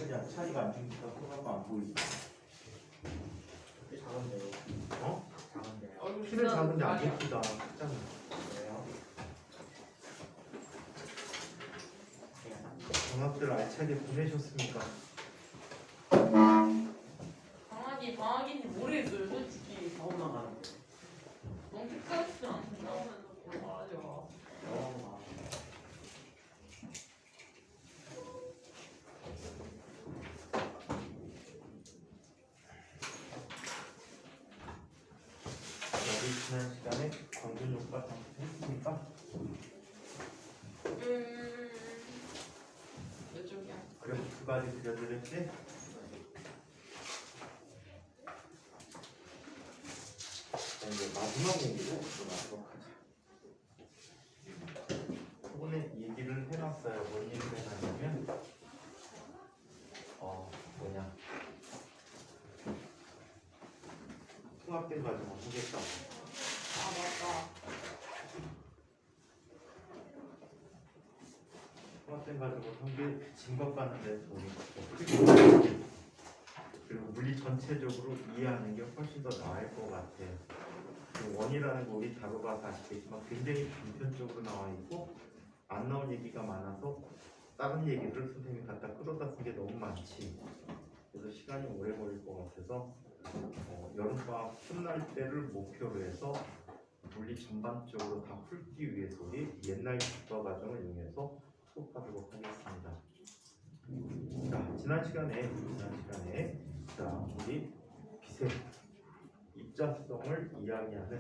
그냥 차이가 안 주니까 커갖고 안 보이지. 꽤 작은데요. 어? 작은데요. 키는 작은데 안 예쁘다. 크잖아. 왜요? 방학들 알차게 보내셨습니까? 방학인지 모르겠어요 솔직히. 처음 나가는데. 너무 끝까지 안 나오면 맞아. 우리 지난 시간에 광준 효과 다 했습니까? 이쪽이야. 그래서 두 가지 그려드렸지? 자, 이제 마지막 얘기를 들어가도록 하자. 저번에 얘기를 해놨어요. 뭔 얘기를 해놨냐면 뭐냐 통합된 과정을 하겠다. 아 맞다. 통합된 과정을 한게 진법 가는데 돈이 그리고 물리 전체적으로 이해하는 게 훨씬 더 나을 것 같아요. 원이라는 거 우리 다뤄봐서 아시겠지만 굉장히 단편적으로 나와 있고 안 나온 얘기가 많아서 다른 얘기를 선생님이 갖다 끌어다 쓴 게 너무 많지. 그래서 시간이 오래 걸릴 것 같아서 여름방학 끝날 때를 목표로 해서 물리 전반적으로 다 훑기 위해서 우리 옛날 국가 과정을 이용해서 수업하도록 하겠습니다. 자, 지난 시간에 자, 우리 빛의 입자성을 이야기하는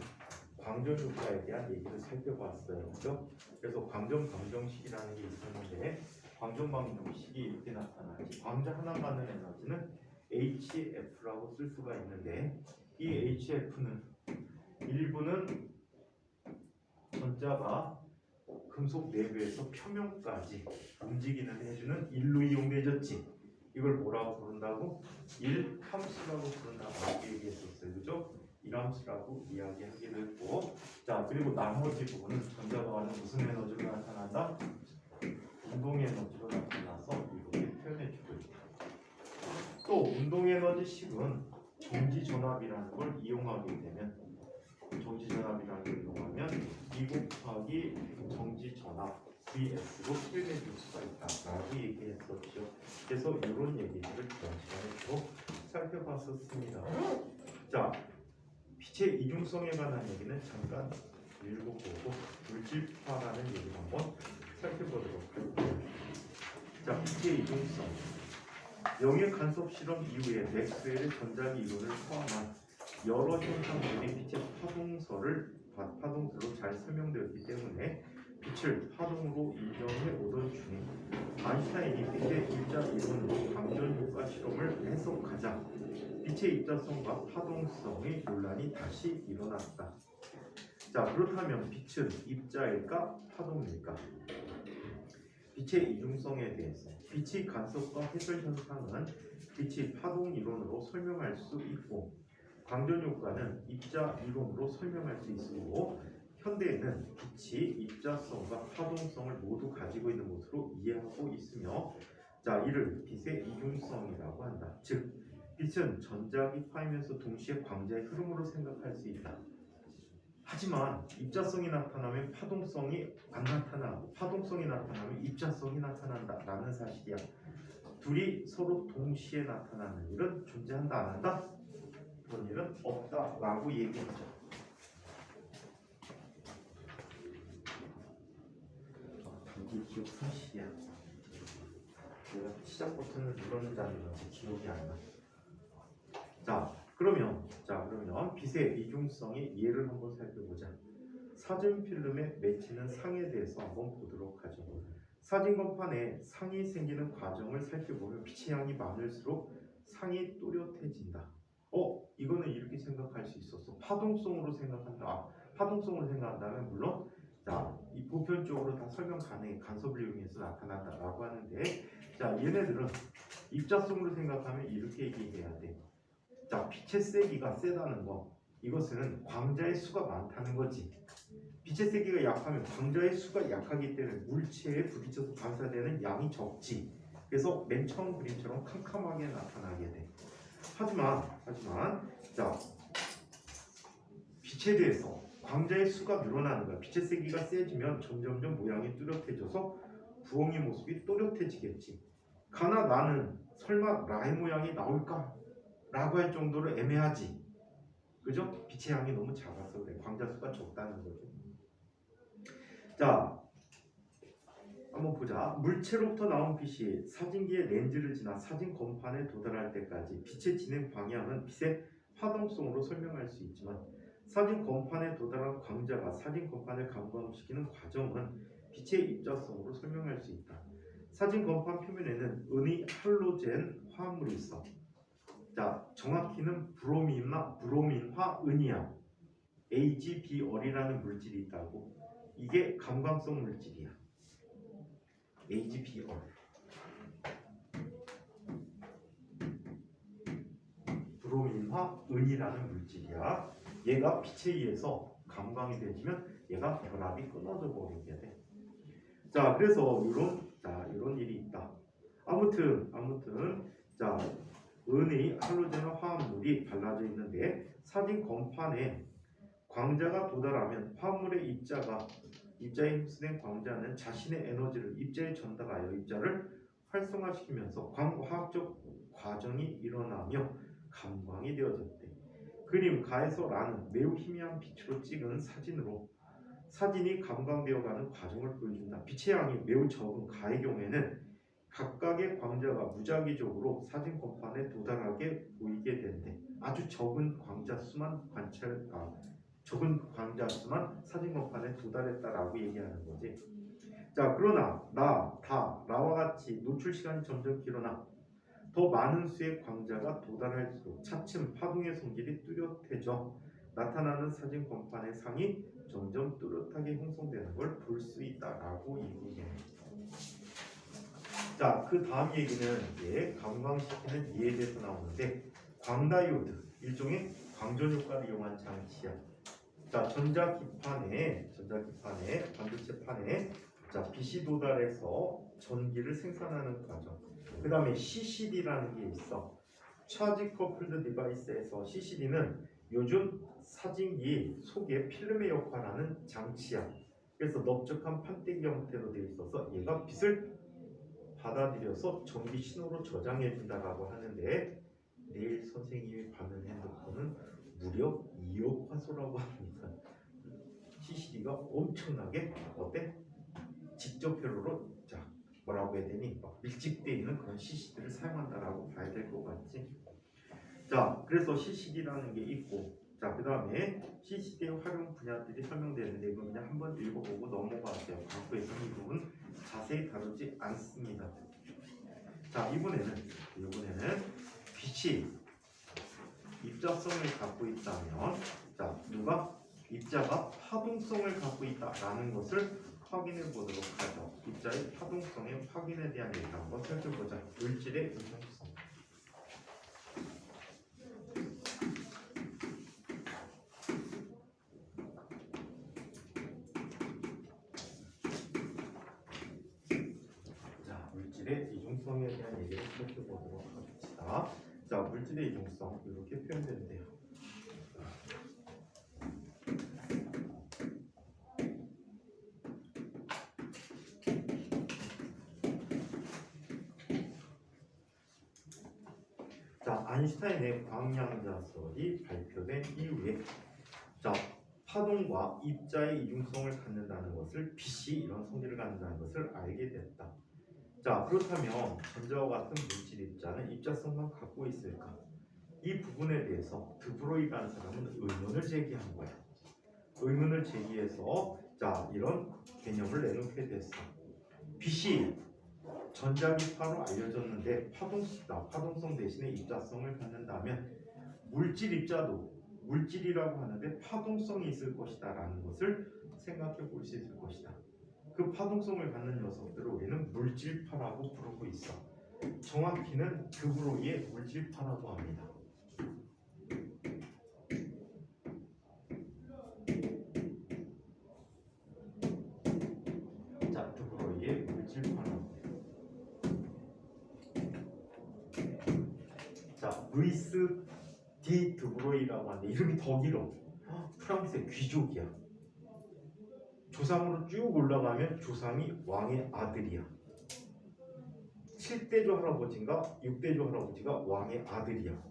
광전 효과에 대한 얘기를 살펴봤어요. 그죠? 그래서 광전 방정식이라는 게 있었는데 광전 방정식이 이렇게 나타나지. 광자 하나 받는 에너지는 HF라고 쓸 수가 있는데 이 HF는 일부는 전자가 금속 내부에서 표면까지 움직이는 해주는 일로 이용되어졌지. 이걸 뭐라고 부른다고? 일함수라고 부른다고 이렇게 얘기했었어요. 그죠? 일함수라고 이야기하기도 했고, 자 그리고 나머지 부분은 전자가 가는 무슨 에너지로 나타난다? 운동 에너지로 나타나서 이렇게 표현해주고 있다. 또 운동 에너지식은 정지 전압이라는 걸 이용하게 되면 정지 전압이라는 걸 이용하면 2 곱하기 정지 전압 VS로 표현해줄 수가 있다라고 얘기했었죠. 그래서 이런 얘기들을 이번 시간에 또 살펴봤었습니다. 자, 빛의 이중성에 관한 얘기는 잠깐 읽어보고 물질파라는 얘기를 한번 살펴보도록 할게요. 자, 빛의 이중성. 영의 간섭 실험 이후에 맥스웰의 전자기 이론을 포함한 여러 현상들이 빛의 파동설로 잘 설명되었기 때문에 빛을 파동으로 인정해 오던 중에 아인슈타인이 빛의 입자 이론으로 광전 효과 실험을 해석하자 빛의 입자성과 파동성의 논란이 다시 일어났다. 자, 그렇다면 빛은 입자일까 파동일까? 빛의 이중성에 대해서 빛의 간섭과 해설 현상은 빛의 파동 이론으로 설명할 수 있고 광전 효과는 입자 이론으로 설명할 수 있고 현대에는 빛이 입자성과 파동성을 모두 가지고 있는 것으로 이해하고 있으며 자 이를 빛의 이중성이라고 한다. 즉 빛은 전자기 파이면서 동시에 광자의 흐름으로 생각할 수 있다. 하지만 입자성이 나타나면 파동성이 안 나타나고 파동성이 나타나면 입자성이 나타난다 라는 사실이야. 둘이 서로 동시에 나타나는 일은 존재한다 안 한다? 그런 일은 없다 라고 얘기했죠. 단기 기억 상실이야. 내가 시작 버튼을 눌렀는지 안 눌렀는지 기억이 안 나. 그러면 빛의 이중성의 예를 한번 살펴보자. 사진 필름에 맺히는 상에 대해서 한번 보도록 하죠. 사진건판에 상이 생기는 과정을 살펴보면 빛의 양이 많을수록 상이 또렷해진다. 이거는 이렇게 생각할 수 있었어. 파동성으로 생각한다. 파동성으로 생각한다면 물론 이 보편적으로 다 설명 가능해. 간섭을 이용해서 나타난다라고 하는데 얘네들은 입자성으로 생각하면 이렇게 얘기해야 돼. 빛의 세기가 세다는 거 이것은 광자의 수가 많다는 거지. 빛의 세기가 약하면 광자의 수가 약하기 때문에 물체에 부딪혀서 반사되는 양이 적지. 그래서 맨 처음 그림처럼 캄캄하게 나타나게 돼. 하지만 자 빛에 대해서 광자의 수가 늘어나는 거야. 빛의 세기가 세지면 점점점 모양이 뚜렷해져서 부엉이 모습이 또렷해지겠지. 가나 나는 설마 라의 모양이 나올까? 라고 할 정도로 애매하지. 그죠? 빛의 양이 너무 작아서 그래. 광자 수가 적다는 거죠. 자, 한번 보자. 물체로부터 나온 빛이 사진기의 렌즈를 지나 사진 건판에 도달할 때까지 빛의 진행 방향은 빛의 화동성으로 설명할 수 있지만 사진 건판에 도달한 광자가 사진 건판을 감광시키는 과정은 빛의 입자성으로 설명할 수 있다. 사진 건판 표면에는 은의 할로젠 화합물이 있어. 자, 정확히는 브로민화 은이야. AgBr이라는 물질이 있다고. 이게 감광성 물질이야. AgBr. 브로민화 은이라는 물질이야. 얘가 빛에 의해서 감광이 되지면 얘가 결합이 끊어져 버리게 돼. 자, 그래서 이런 일이 있다. 아무튼 자, 은의 할로젠 화합물이 발라져 있는데 사진 건판에 광자가 도달하면 화합물의 입자에 흡수된 광자는 자신의 에너지를 입자에 전달하여 입자를 활성화시키면서 광화학적 과정이 일어나며 감광이 되어졌대. 그림 가에서 라는 매우 희미한 빛으로 찍은 사진으로 사진이 감광되어가는 과정을 보여준다. 빛의 양이 매우 적은 가의 경우에는 각각의 광자가 무작위적으로 사진 건판에 도달하게 보이게 된대. 아주 적은 광자 수만 사진 건판에 도달했다라고 얘기하는 거지. 자, 그러나 라와 같이 노출 시간이 점점 길어나 더 많은 수의 광자가 도달할수록 차츰 파동의 성질이 뚜렷해져 나타나는 사진 건판의 상이 점점 뚜렷하게 형성되는 걸 볼 수 있다라고 얘기해요. 자, 그 다음 얘기는 이제 감광시키는 이에 대해서 나오는데 광다이오드, 일종의 광전 효과를 이용한 장치야. 자, 전자기판에 반도체판에 자, 빛이 도달해서 전기를 생산하는 과정. 그 다음에 CCD라는 게 있어. 차지 커플드 디바이스에서 CCD는 요즘 사진기 속에 필름의 역할을 하는 장치야. 그래서 넓적한 판때기 형태로 되어 있어서 얘가 빛을 받아들여서 전기 신호로 저장해 준다라고 하는데 내일 선생님이 받는 핸드폰은 무려 2억 화소라고 합니다. CCD가 엄청나게 직접회로로 뭐라고 해야 되니? 밀집되어 있는 그런 CCD를 사용한다라고 봐야 될 것 같지. 자, 그래서 CCD라는 게 있고, 자, 그 다음에 CCD의 활용 분야들이 설명되는데 이거 그냥 한번 읽어보고 넘어가세요. 과거에서는 이 부분 자세히 다루지 않습니다. 자, 이번에는 빛이 입자성을 갖고 있다면, 자, 입자가 파동성을 갖고 있다라는 것을 확인해 보도록 하죠. 입자의 파동성의 확인에 대한 얘기 한번 살펴보자. 물질의 이동성. 자, 물질의 이중성에 대한 얘기를 살펴보도록 합시다. 자, 물질의 이중성 이렇게 표현되는데요. 자, 아인슈타인의 광량자설이 발표된 이후에 자, 파동과 입자의 이중성을 갖는다는 것을 빛이 이런 성질을 갖는다는 것을 알게 됐다. 자, 그렇다면 전자와 같은 물질 입자는 입자성만 갖고 있을까? 이 부분에 대해서 드브로이라는 사람은 의문을 제기한 거야. 의문을 제기해서 자, 이런 개념을 내놓게 됐어. 빛이 전자기파로 알려졌는데 파동성 대신에 입자성을 갖는다면 물질 입자도 물질이라고 하는데 파동성이 있을 것이다 라는 것을 생각해 볼 수 있을 것이다. 그 파동성을 갖는 녀석들을 우리는 물질파라고 부르고 있어. 정확히는 드브로이의 물질파라고 합니다. 루이스 디 드브로이라고 하는데 이름이 더 길어. 프랑스의 귀족이야. 조상으로 쭉 올라가면 조상이 왕의 아들이야. 7대조 할아버지인가 6대조 할아버지가 왕의 아들이야.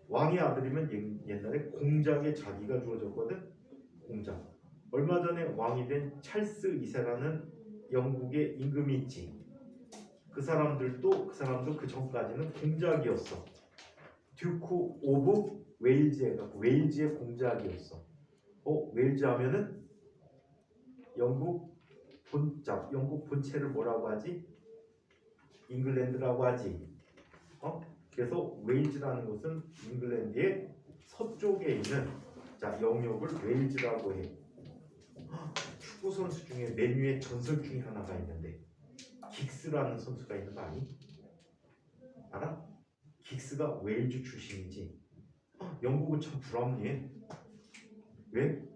왕의 아들이면 옛날에 공작에 자기가 주어졌거든. 공작. 얼마 전에 왕이 된 찰스 2세라는 영국의 임금이 있지. 그 사람도 그 전까지는 공작이었어. 듀크 오브 웨일즈가 웨일즈의 공작이었어. 웨일즈 하면은 영국 본체를 뭐라고 하지? 잉글랜드라고 하지. 그래서 웨일즈라는 곳은 잉글랜드의 서쪽에 있는 영역을 웨일즈라고 해. 축구 선수 중에 맨유의 전설 중에 하나가 있는데 긱스라는 선수가 있는 거 아니? 알아? 긱스가 웨일즈 출신이지. 영국은 참 불합리해. 왜?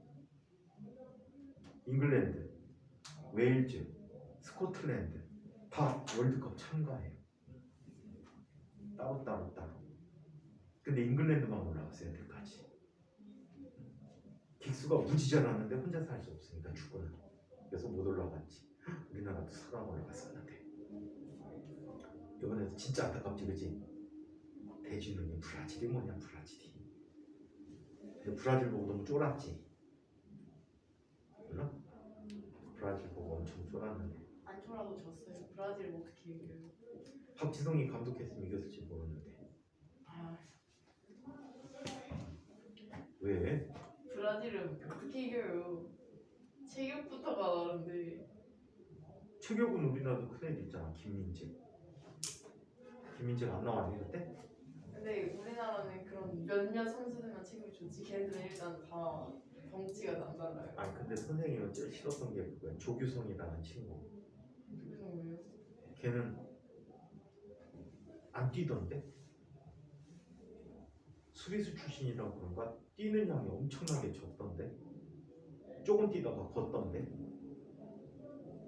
잉글랜드, 웨일즈, 스코틀랜드 다 월드컵 참가해요. 따로. 근데 잉글랜드만 올라갔어요, 여태까지. 긱스가 무지 잘하는데 혼자서 할 수 없으니까 축구는. 그래서 못 올라갔지. 우리나라도 4강 올라갔었는데. 이번에도 진짜 안타깝지, 그지? 대진운이 브라질이 뭐냐, 브라질이. 근데 브라질 보고 너무 쫄았지. 몰라? 브라질 보고 엄청 쫄았는데. 안 쫄아도 졌어요. 브라질 어떻게 이겨요? 박지성이 감독했으면 이겼을지 모르는데. 아, 왜? 브라질은 어떻게 이겨요? 체격부터가 다른데. 체격은 우리나라도 큰 애들 있잖아. 김민재 안 나왔니 그때? 근데 우리나라는 그런 몇몇 선수들만 체격이 좋지. 걔네들은 일단 다 덩치가 남달라요. 아니 근데 선생님은 제일 싫었던 게 그거야. 조규성이라는 친구. 그래서 왜요? 걔는 안 뛰던데? 수비수 출신이라고 그런가? 뛰는 양이 엄청나게 적던데? 조금 뛰다가 걷던데?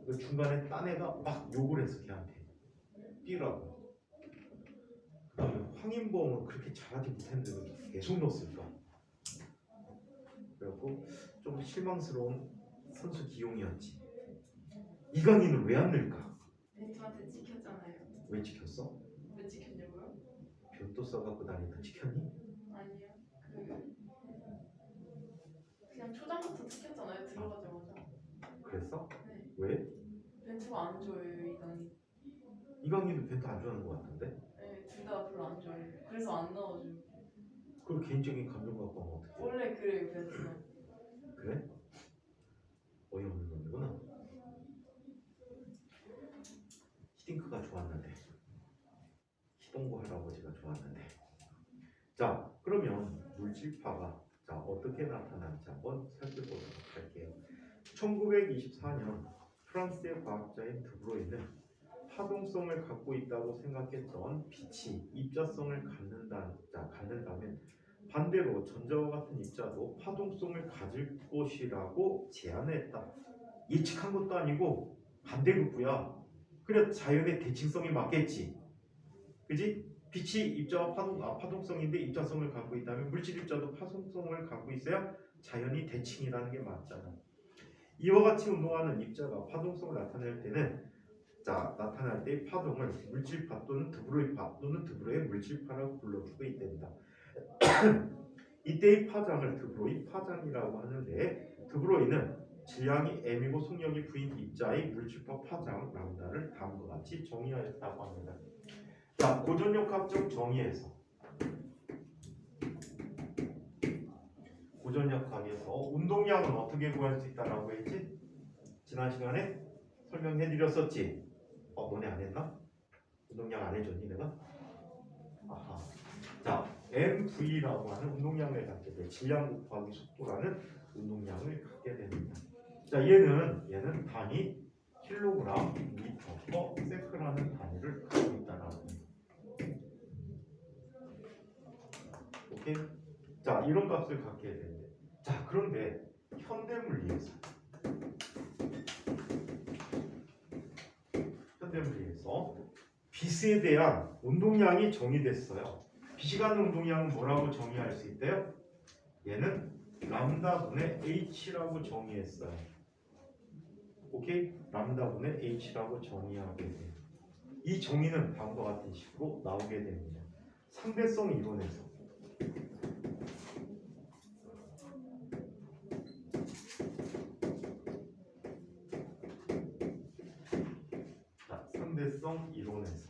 그 중간에 딴 애가 막 욕을 했어 걔한테. 뛰라고. 그 다음에 황인범은 그렇게 잘하지 못했는데 왜 계속 넣었을까? 그래갖고 좀 실망스러운 선수 기용이었지. 이강인을 왜 안 넣을까? 벤투한테 찍혔잖아요. 왜 찍혔어? 왜 찍혔냐고요? 벤또 써갖고 다니다 찍혔니? 아니요. 그냥 초장부터 찍혔잖아요. 들어가자마자. 그랬어? 네. 왜? 벤투가 안 좋아해요, 이강인. 이강인도 벤또 안 좋아하는 것 같은데? 네, 둘 다 별로 안 좋아해요. 그래서 안 넣어줘. 그걸 개인적인 감정 갖고 하면 어떡해? 원래 그래요, 벤투가. 그래? 어이없는 놈이구나. 히딩크가 좋았는데 히동구 할아버지가 좋았는데. 자 그러면 물질파가 어떻게 나타나는지 한번 살펴보도록 할게요. 1924년 프랑스의 과학자인 드브로이는 파동성을 갖고 있다고 생각했던 빛이 입자성을 갖는다면 반대로 전자와 같은 입자도 파동성을 가질 것이라고 제안했다. 예측한 것도 아니고 반대급부야. 그래 자연의 대칭성이 맞겠지. 그지? 빛이 입자와 파동성인데 입자성을 갖고 있다면 물질 입자도 파동성을 갖고 있어야 자연이 대칭이라는 게 맞잖아. 이와 같이 운동하는 입자가 파동성을 나타낼 때는 나타날 때의 파동을 물질파 또는 드브로이파 또는 드브로이의 물질파라고 불러주고 있답니다. 이때의 파장을 드브로이 파장이라고 하는데 드브로이는 질량이 m이고 속력이 v인 입자의 물질파 파장 람다를 다음과 같이 정의하였다고 합니다. 자, 고전역학적 정의에서 고전역학에서 운동량은 어떻게 구할 수 있다라고 했지? 지난 시간에 설명해드렸었지. 너네 안 했나? 운동량 안 해줬니 내가? 아하. 자, mv라고 하는 운동량을 갖게 돼. 질량 곱하기 속도라는 운동량을 갖게 됩니다. 자, 얘는 단위 킬로그램 미터 퍼 세크라는 단위를 갖고 있다라고 합니다. 오케이? 자, 이런 값을 갖게 되는데. 자, 그런데 현대물리에서 빛에 대한 운동량이 정의됐어요. 비시간 운동량은 뭐라고 정의할 수 있대요? 얘는 람다분의 h라고 정의했어요. 오케이? 람다분의 h라고 정의하게 돼요. 이 정의는 다음과 같은 식으로 나오게 됩니다. 상대성 이론에서 상대성 이론에서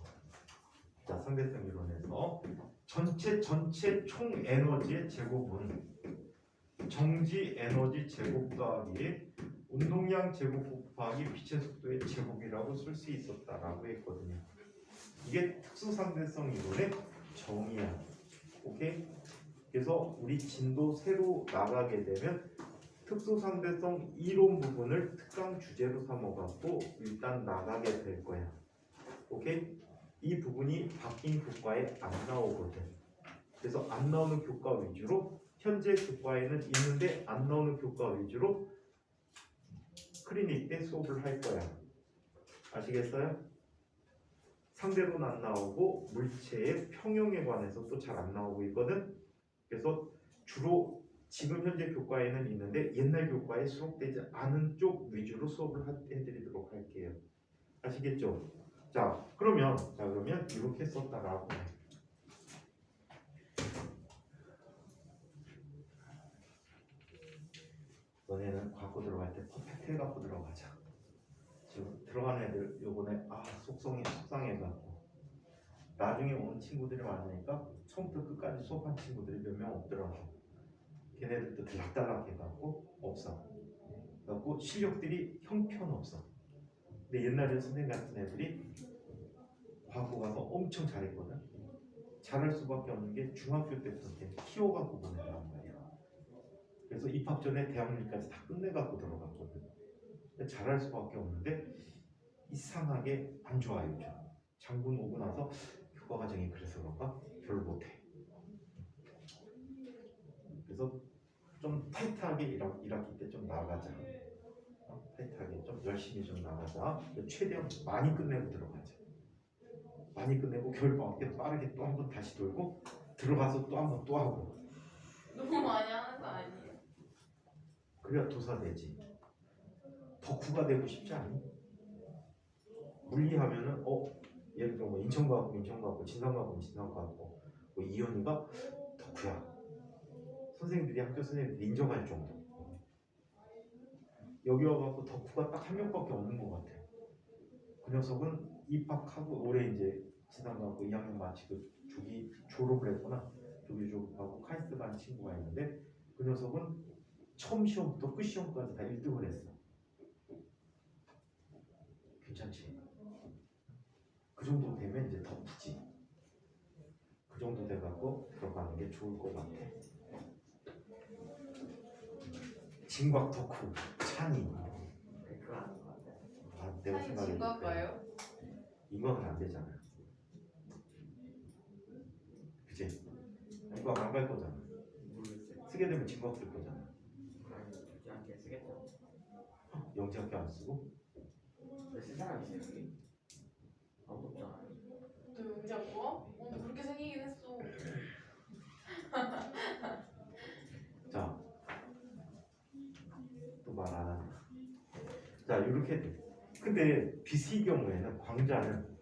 전체 총 에너지의 제곱은 정지 에너지 제곱 더하기 운동량 제곱 곱하기 빛의 속도의 제곱이라고 쓸 수 있었다라고 했거든요. 이게 특수상대성 이론의 정의야. 오케이? 그래서 우리 진도 새로 나가게 되면 특수상대성 이론 부분을 특강 주제로 삼아갖고 일단 나가게 될 거야. 오케이? 이 부분이 바뀐 교과에 안 나오거든. 그래서 안 나오는 교과 위주로 현재 교과에는 있는데 안 나오는 교과 위주로 클리닉 때 수업을 할 거야. 아시겠어요? 상대로는 안 나오고 물체의 평형에 관해서 또 잘 안 나오고 있거든. 그래서 주로 지금 현재 교과에는 있는데 옛날 교과에 수록되지 않은 쪽 위주로 수업을 해드리도록 할게요. 아시겠죠? 자 그러면 이렇게 썼다라고 해. 너네는 과거 들어갈 때 퍼펙트 해갖고 들어가자. 지금 들어간 애들 요번에 속상해갖고 나중에 오는 친구들이 많으니까 처음부터 끝까지 수업한 친구들이 몇 명 없더라고. 걔네들도 들락달락 해갖고 없어. 그래갖고 실력들이 형편없어. 근데 옛날에 선생님 같은 애들이 과거 가서 엄청 잘했거든. 잘할 수밖에 없는 게 중학교 때부터 키워갖고 보내란 말이야. 그래서 입학 전에 대학일까지 다 끝내갖고 들어갔거든. 근데 잘할 수밖에 없는데 이상하게 안 좋아 요즘. 장군 오고 나서 교과 과정이 그래서 그런가 별로 못해. 그래서 좀 타이트하게 1학기 때 좀 나가자. 타이트하게 좀 열심히 좀 나가자. 최대한 많이 끝내고 들어가자. 많이 끝내고 겨울방학 때 빠르게 또 한 번 다시 돌고 들어가서 또 한 번 또 하고. 너무 많이 하는 거 아니에요? 그래야 도사되지. 덕후가 되고 싶지 않니? 물리하면은 예를 들어 뭐 인천과학부, 진상과학부, 뭐 이현이가 덕후야. 선생님들이 학교 선생님들이 인정할 정도. 여기 와갖고 덕후가 딱 한 명밖에 없는 것 같아. 그 녀석은 입학하고 올해 이제 진상과학부 2학년 마치고 조기 졸업을 했구나. 조기 졸업하고 카이스트 간 친구가 있는데 그 녀석은 처음 시험부터 끝 시험까지 다 1등을 했어. 괜찮지? 그 정도 되면 이제 덕후지. 그 정도 돼갖고 들어가는 게 좋을 것 같아. 진곽 덕후 찬이. 내가 생각해. 진과과요? 이거는 안 되잖아. 그치? 이거 안 갈 거잖아. 모르겠어요. 쓰게 되면 진곽 쓸 거잖아. 아니, 그렇게 않게 쓰겠죠. 영재학교 안 쓰고? 왜 쓸 사람 있어요, 여기? 아무도 없잖아요. 너 용지학과? 근데 그렇게 생기긴 했어. 자, 또 말 안 하네. 자, 이렇게 돼. 근데 BC 경우에는 광자는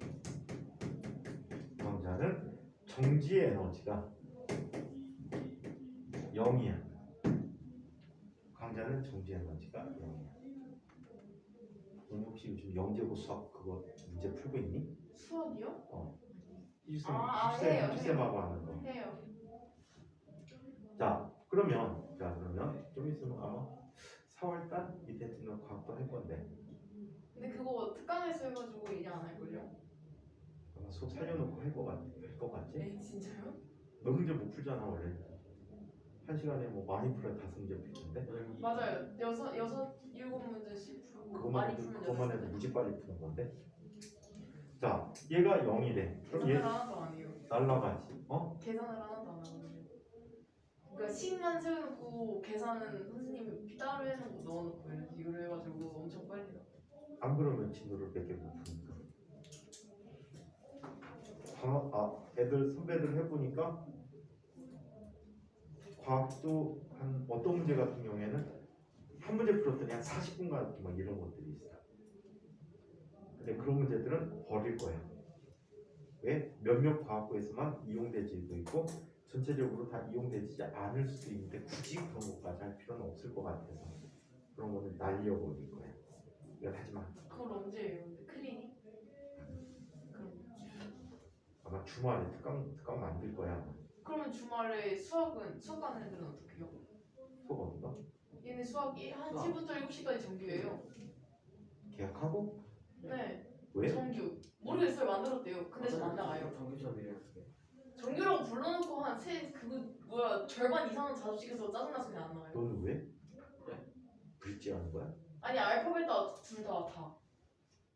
정지의 에너지가 0이야. 광자는 정지 에너지가 0이야. 너는 혹시 요즘 영재고 수학 그거 문제 풀고 있니? 수학이요? 희주쌤 해요. 하고 하는 거. 해요. 자, 그러면 좀 있으면 아마 4월달 이때쯤은 과학도 할 건데 근데 그거 특강에서 해가지고 이제 안 할걸요? 아마 수업 살려놓고 할 것 같지? 에 진짜요? 너 문제 못 풀잖아 원래. 한 시간에 뭐 많이 풀어야 5문제 풀텐데 맞아요. 7문제씩 풀고 그것만 많이 해도 풀면 무지 빨리 푸는 건데. 자, 얘가 0이래. 그럼 계산을 얘 하나도 안 해요. 날라가지. 계산을 하나도 안 하거든요. 그러니까 식만 세워놓고 계산은 선생님이 따로 해놓고 넣어놓고 이런 식으로 해가지고 엄청 빨리 나. 안 그러면 진도를 몇 개 못 푸니까. 애들 선배들 해보니까 과학도 한 어떤 문제 같은 경우에는 한 문제 풀었더니 한 40분 가는 뭐 이런 것들이 있어요. 근데 그런 문제들은 버릴 거야. 왜? 몇몇 과학부에서만 이용되지도 있고 전체적으로 다 이용되지 않을 수도 있는데 굳이 그런 것까지 할 필요는 없을 것 같아서 그런 거는 날려버릴 거야. 이건 하지 마. 그걸 언제 해요? 근데 클리닉? 그럼 아마 주말에 특강 만들 거야. 그러면 주말에 수학 가는 애들은 어떻게 해요? 수업 어디가? 얘네 수학 1시부터 7시까지 정규예요. 계약하고? 네. 왜? 정규. 모르겠어요. 만들었대요. 근데 전 안 나가요. 정규 수업이래요 그게. 정규라고 불러놓고 절반 이상은 자습식에서 짜증나서 그냥 안 나와요. 너는 왜? 브릿지 하는 거야? 아니 알파벳 둘 다.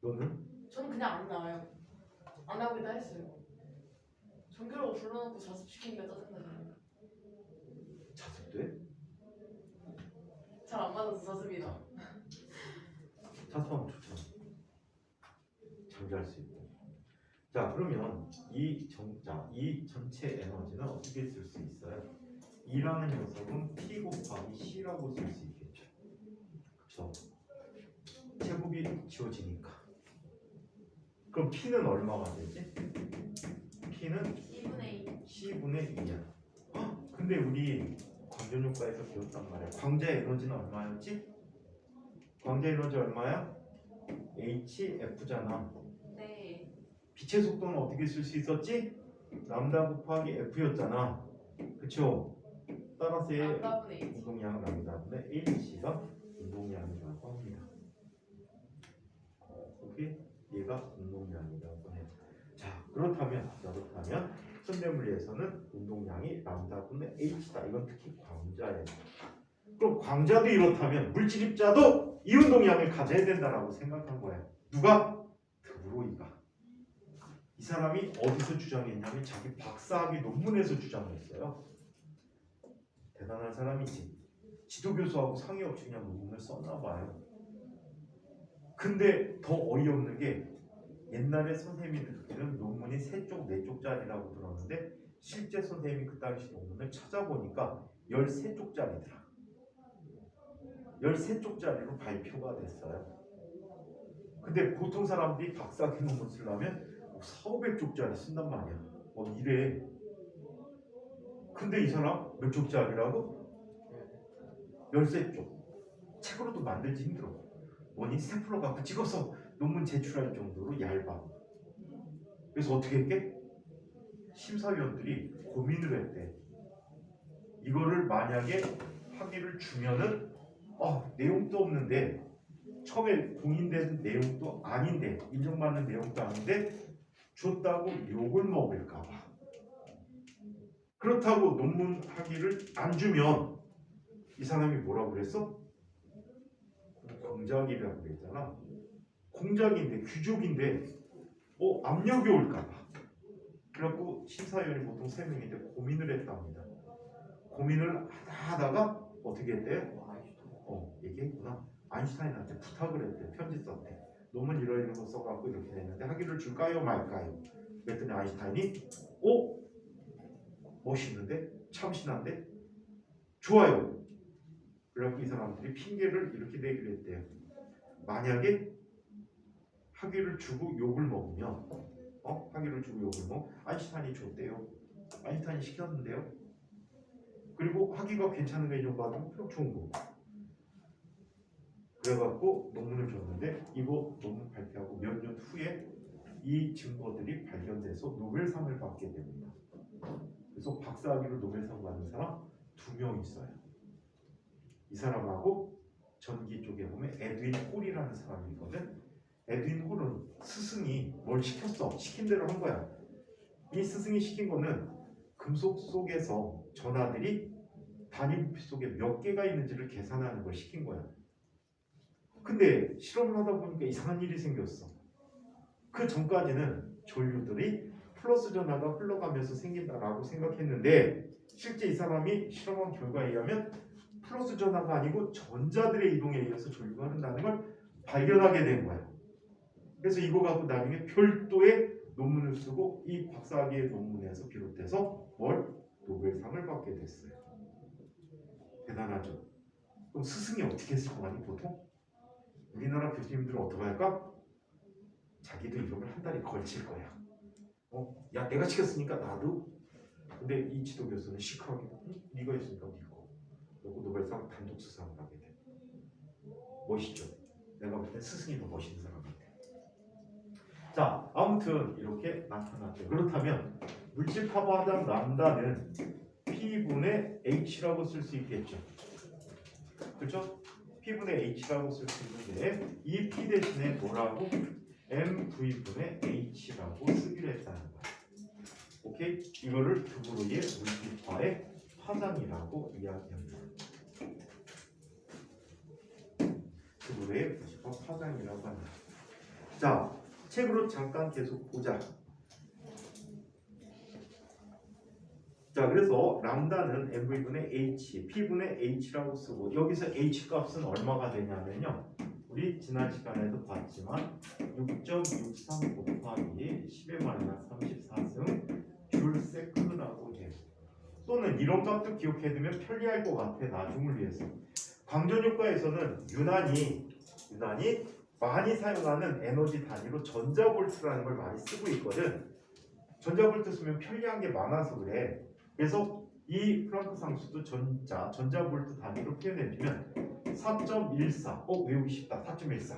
너는? 저는 그냥 안 나와요. 안 하기도 했어요. 정규라고 불러놓고 자습시키니까 짜증나잖아요. 자습돼? 잘 안 맞아서 자습이다. 자습하면 좋잖아. 잠잘 수 있고. 자 그러면 이 전체 에너지는 어떻게 쓸 수 있어요? E라는 녀석은 P 곱하기 C라고 쓸 수 있겠죠. 그렇죠? 제곱이 지워지니까. 그럼 P는 얼마가 되지? P는 C분의 2야. 근데 우리 광전효과에서 배웠단 말이야. 광자 에너지는 얼마였지? 광자 에너지 얼마야? HF잖아. 네. 빛의 속도는 어떻게 쓸 수 있었지? 람다 곱하기 F였잖아. 그쵸? 따라서 얘 람다분의 H. 운동량 람다분의 H가 운동량이라고 합니다. 오케이? 얘가 운동량이라고 해. 자, 그렇다면 선대물리에서는 운동량이 람다분의 H다. 이건 특히 광자예요. 그럼 광자도 이렇다면 물질 입자도 이 운동량을 가져야 된다라고 생각한 거야. 누가? 드브로이가. 이 사람이 어디서 주장했냐면 자기 박사학위 논문에서 주장했어요. 대단한 사람이지. 지도교수하고 상의없이 그냥 논문을 썼나 봐요. 근데 더 어이없는 게 옛날에 선생님이 듣기는 논문이 3쪽, 4쪽짜리라고 들었는데 실제 선생님이 그 당시 논문을 찾아보니까 13쪽짜리더라. 13쪽짜리로 발표가 됐어요. 근데 보통 사람들이 박사학위 논문 쓰려면 400~500쪽짜리 쓴단 말이야. 이래. 근데 이 사람 몇 쪽짜리라고? 13쪽. 책으로도 만들기 힘들어. 원인 스태플러 갖고 찍어서 논문 제출할 정도로 얇아. 그래서 어떻게 했게? 심사위원들이 고민을 했대. 이거를 만약에 학위를 주면은 내용도 없는데 처음에 공인된 내용도 아닌데 인정받는 내용도 아닌데 줬다고 욕을 먹을까봐. 그렇다고 논문 학위를 안 주면 이 사람이 뭐라고 그랬어? 공작이라고 그랬잖아. 공작인데 규족인데 압력이 올까봐. 그래갖고 심사위원이 보통 3명인데 고민을 했답니다. 고민을 하다가 어떻게 했대요? 얘기했구나. 아인슈타인한테 부탁을 했대. 편지 썼대. 논문 이런 거 써갖고 이렇게 됐는데 학위를 줄까요 말까요? 그랬더니 아인슈타인이 멋있는데? 참신한데? 좋아요. 그래갖고 이 사람들이 핑계를 이렇게 내기로 했대요. 만약에 학위를 주고 욕을 먹으면 학위를 주고 욕을 먹으면 아인슈타인이 줬대요. 아인슈타인이 시켰는데요. 그리고 학위가 괜찮은 거 인정받으면 그럼 좋은 거고. 그래갖고 논문을 줬는데 이거 논문 발표하고 몇 년 후에 이 증거들이 발견돼서 노벨상을 받게 됩니다. 그래서 박사학위로 노벨상 받은 사람 2명 있어요. 이 사람하고 전기 쪽에 보면 에드윈 홀이라는 사람이 있거든. 에드윈 홀은 스승이 뭘 시켰어. 시킨 대로 한 거야. 이 스승이 시킨 거는 금속 속에서 전하들이 단위 부피 속에 몇 개가 있는지를 계산하는 걸 시킨 거야. 근데 실험을 하다 보니까 이상한 일이 생겼어. 그 전까지는 전류들이 플러스 전하가 흘러가면서 생긴다라고 생각했는데 실제 이 사람이 실험한 결과에 의하면 플러스 전하가 아니고 전자들의 이동에 의해서 전류가 흐른다는 걸 발견하게 된 거야. 그래서 이거 갖고 나중에 별도의 논문을 쓰고 이 박사학위의 논문에서 비롯해서 뭘? 노벨상을 받게 됐어요. 대단하죠. 그럼 스승이 어떻게 했을 거 아니 보통? 우리나라 교수님들은 어떻게 할까? 자기도 이름을 한 달에 걸칠 거야. 야 내가 시켰으니까 나도. 근데 이 지도 교수는 시크하게 네가 했으니까 네거. 그리고 노벨상 단독 수상을 하게 돼. 멋있죠. 내가 볼 때 스승이 더 멋있는 사람 같아. 자, 아무튼 이렇게 나타났죠. 그렇다면 물질파바당 람다는 P분의 H라고 쓸 수 있겠죠. 그렇죠? P분의 H라고 쓸 수 있는데 이 P 대신에 뭐라고? MV분의 H라고 쓰기로 했다는 거야. 오케이? 이거를 드브로이의 물질파의 파장이라고 이야기합니다. 드브로이의 물질파 파장이라고 합니다. 자, 책으로 잠깐 계속 보자. 자, 그래서 람다는 mv분의 h, p분의 h라고 쓰고 여기서 h 값은 얼마가 되냐면요. 우리 지난 시간에도 봤지만 6.63 곱하기 10의 마이너스 34승 줄 세크라고 해요. 또는 이런 값도 기억해두면 편리할 것 같아. 나중을 위해서. 광전효과에서는 유난히 많이 사용하는 에너지 단위로 전자볼트라는 걸 많이 쓰고 있거든. 전자볼트 쓰면 편리한 게 많아서 그래. 그래서 이 플랑크 상수도 전자볼트 단위로 표현해주면 4.14. 외우기 쉽다. 4.14.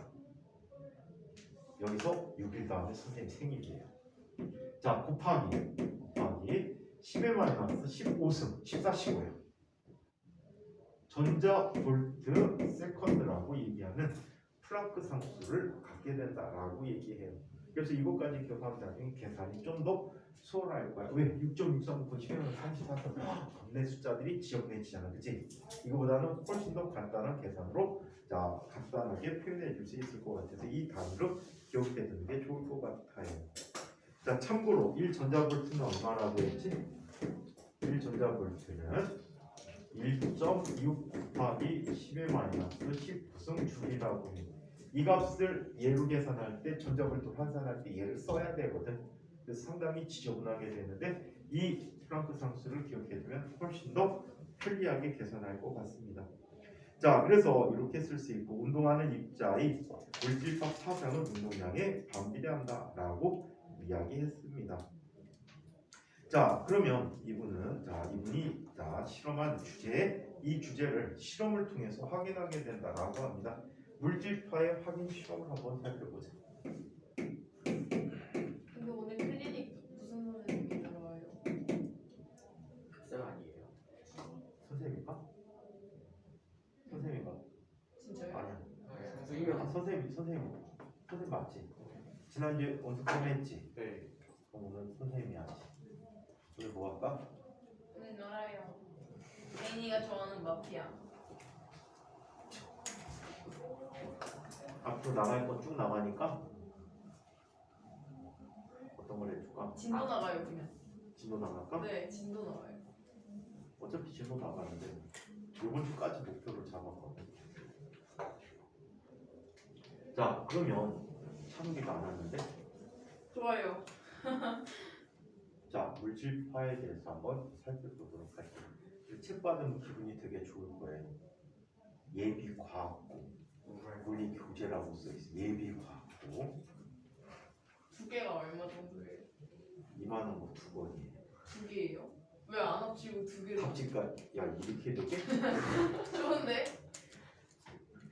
여기서 6일 다음에 선생님 생일이에요. 자, 곱하기 10의 마이너스 15승 14, 15예요. 전자볼트 세컨드라고 얘기하는 플랑크 상수를 갖게 된다라고 얘기해요. 그래서 이것까지 기억하면 나중에 계산이 좀 더 수월할 거야. 왜? 6.63 10은 34선 겁내 숫자들이 지역내지잖아, 그치? 이거보다는 훨씬 더 간단한 계산으로 자 간단하게 표현해 줄 수 있을 것 같아서 이 단위로 기억해 두는 게 좋을 것 같아요. 자, 참고로 1전자볼트는 얼마라고 했지? 1전자볼트는 1.6 곱하기 10의 마이너스 19승 줄이라고 해요. 이 값을 예로 계산할 때 전자볼트 환산할 때 얘를 써야 되거든. 그래서 상당히 지저분하게 되는데 이 플랑크 상수를 기억해두면 훨씬 더 편리하게 계산할 것 같습니다. 자, 그래서 이렇게 쓸 수 있고 운동하는 입자의 물질파 파장은 운동량에 반비례한다라고 이야기했습니다. 자, 그러면 이분이 실험한 이 주제를 실험을 통해서 확인하게 된다라고 합니다. 물질파의 확인 실험을 한번 살펴보자. 근데 오늘 클리닉 무슨 선생님이 들어와요? 학생 아니에요? 선생님인가? 진짜요? 아니야. 선생님이 선생님 맞지? 지난주에 원숙쌤 했지? 네. 그럼 오늘 선생님이 하지. 오늘 뭐 할까? 오늘 놀아요. 애니가 좋아하는 마피아. 앞으로 나갈 거 쭉 나가니까 어떤 걸 해줄까? 진도 나가요 그냥. 진도 나갈까? 네, 진도 나와요. 어차피 진도 나가는데 이번 주까지 목표를 잡았거든. 자, 그러면 찬우기가 안 왔는데 좋아요. 자, 물질파에 대해서 한번 살펴보도록 할게요. 책 받으면 기분이 되게 좋을 거예요. 예비과학고 물리 교재라고 써있어. 예비과학고 두 개가 얼마 정도예요? 2만 원 뭐 2권이에요. 두 개예요? 왜 안 합치고 두 개를? 합치니까 야 이렇게 되게 좋은데?